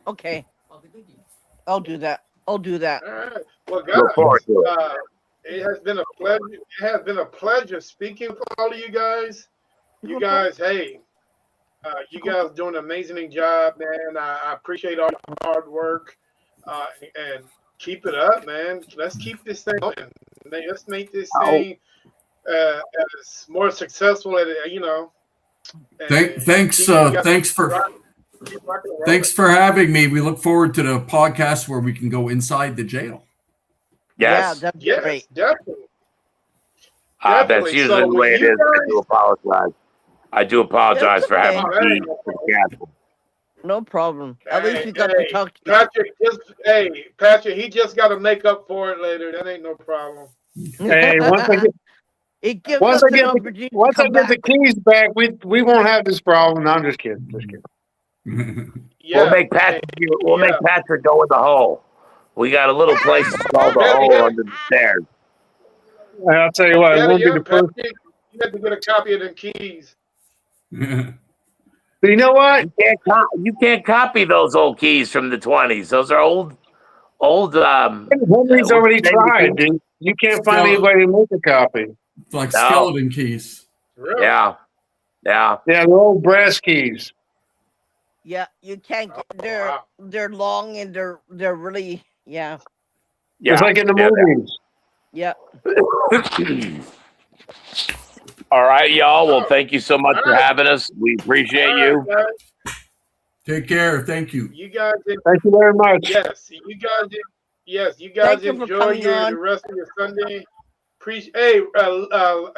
Okay. I'll do that. All right. Well, Look forward guys, to it. it has been a pleasure. It has been a pleasure speaking with all of you guys. You guys, hey, you guys doing an amazing job, man. I appreciate all your hard work, and keep it up, man. Let's keep this thing going. Let's make this thing as more successful at it, you know. Thanks for having me. We look forward to the podcast where we can go inside the jail. Yes. Yeah, that's great. Definitely. That's usually the way it is. I do apologize. I do apologize for having okay. to be careful. No problem. At least Hey, we got to talk to you. Patrick, he just got to make up for it later. That ain't no problem. Hey, It gives once us I an get opportunity to once I come get the back. keys back, we won't have this problem. No, I'm just kidding. Just kidding. Yeah, We'll make Patrick. We'll make Patrick go in the hole. We got a little place called the hole under the stairs. And I'll tell you what, it won't be the first. Patrick, you have to get a copy of the keys. But you know what? You can't copy those old keys from the 20s. Those are old. Henry's already tried, dude. You can't find anybody to make a copy. It's like skeleton keys. Really? Yeah. Yeah, they're old brass keys. Yeah, you can't get they're long and they're really Yeah. It's like in the movies. Yeah. All right, y'all. Well, thank you so much for having us. We appreciate you. Guys. Take care. Thank you. You guys. Thank you very much. Yes, you guys. Yes, you guys enjoy the rest of your Sunday. Hey,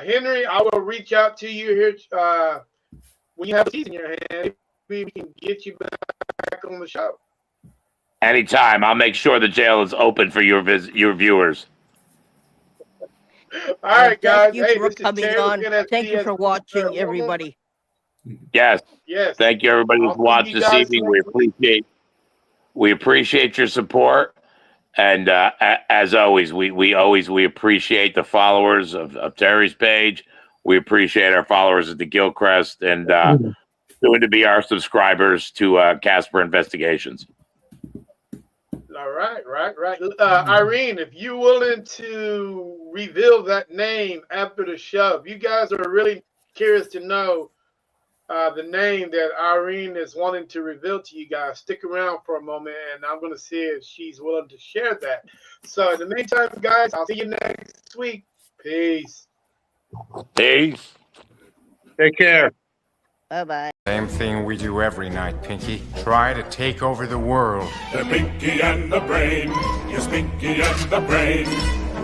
Henry, I will reach out to you here when you have a keys in your hand. Maybe we can get you back on the show. Anytime. I'll make sure the jail is open for your viewers. All right, guys. Thank you for coming on. Thank you for watching, everybody. Yes. Yes. Thank you, everybody who's watched this evening. We appreciate your support. And as always, we appreciate the followers of Terry's page. We appreciate our followers at the Gilchrist and soon to be our subscribers to Casper Investigations. All right. Irene, if you're willing to reveal that name after the show, if you guys are really curious to know the name that Irene is wanting to reveal to you guys, stick around for a moment and I'm going to see if she's willing to share that. So in the meantime, guys, I'll see you next week. Peace. Peace. Take care. Bye-bye. Same thing we do every night, Pinky. Try to take over the world. The Pinky and the Brain, yes, Pinky and the Brain.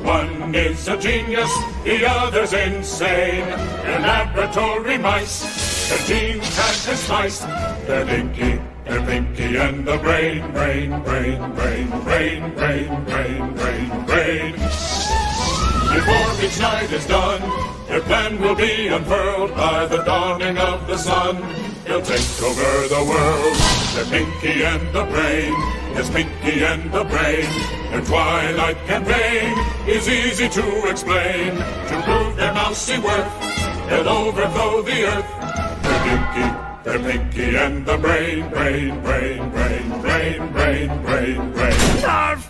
One is a genius, the other's insane. They're laboratory mice, their genes have been spiced. They're Pinky and the Brain, brain, brain, brain, brain, brain, brain, brain, brain. Before each night is done, their plan will be unfurled by the dawning of the sun. They'll take over the world. They're Pinky and the Brain. Yes, Pinky and the Brain. Their twilight campaign is easy to explain. To prove their mousy worth, they'll overthrow the earth. They're Pinky and the Brain, brain, brain, brain, brain, brain, brain, brain.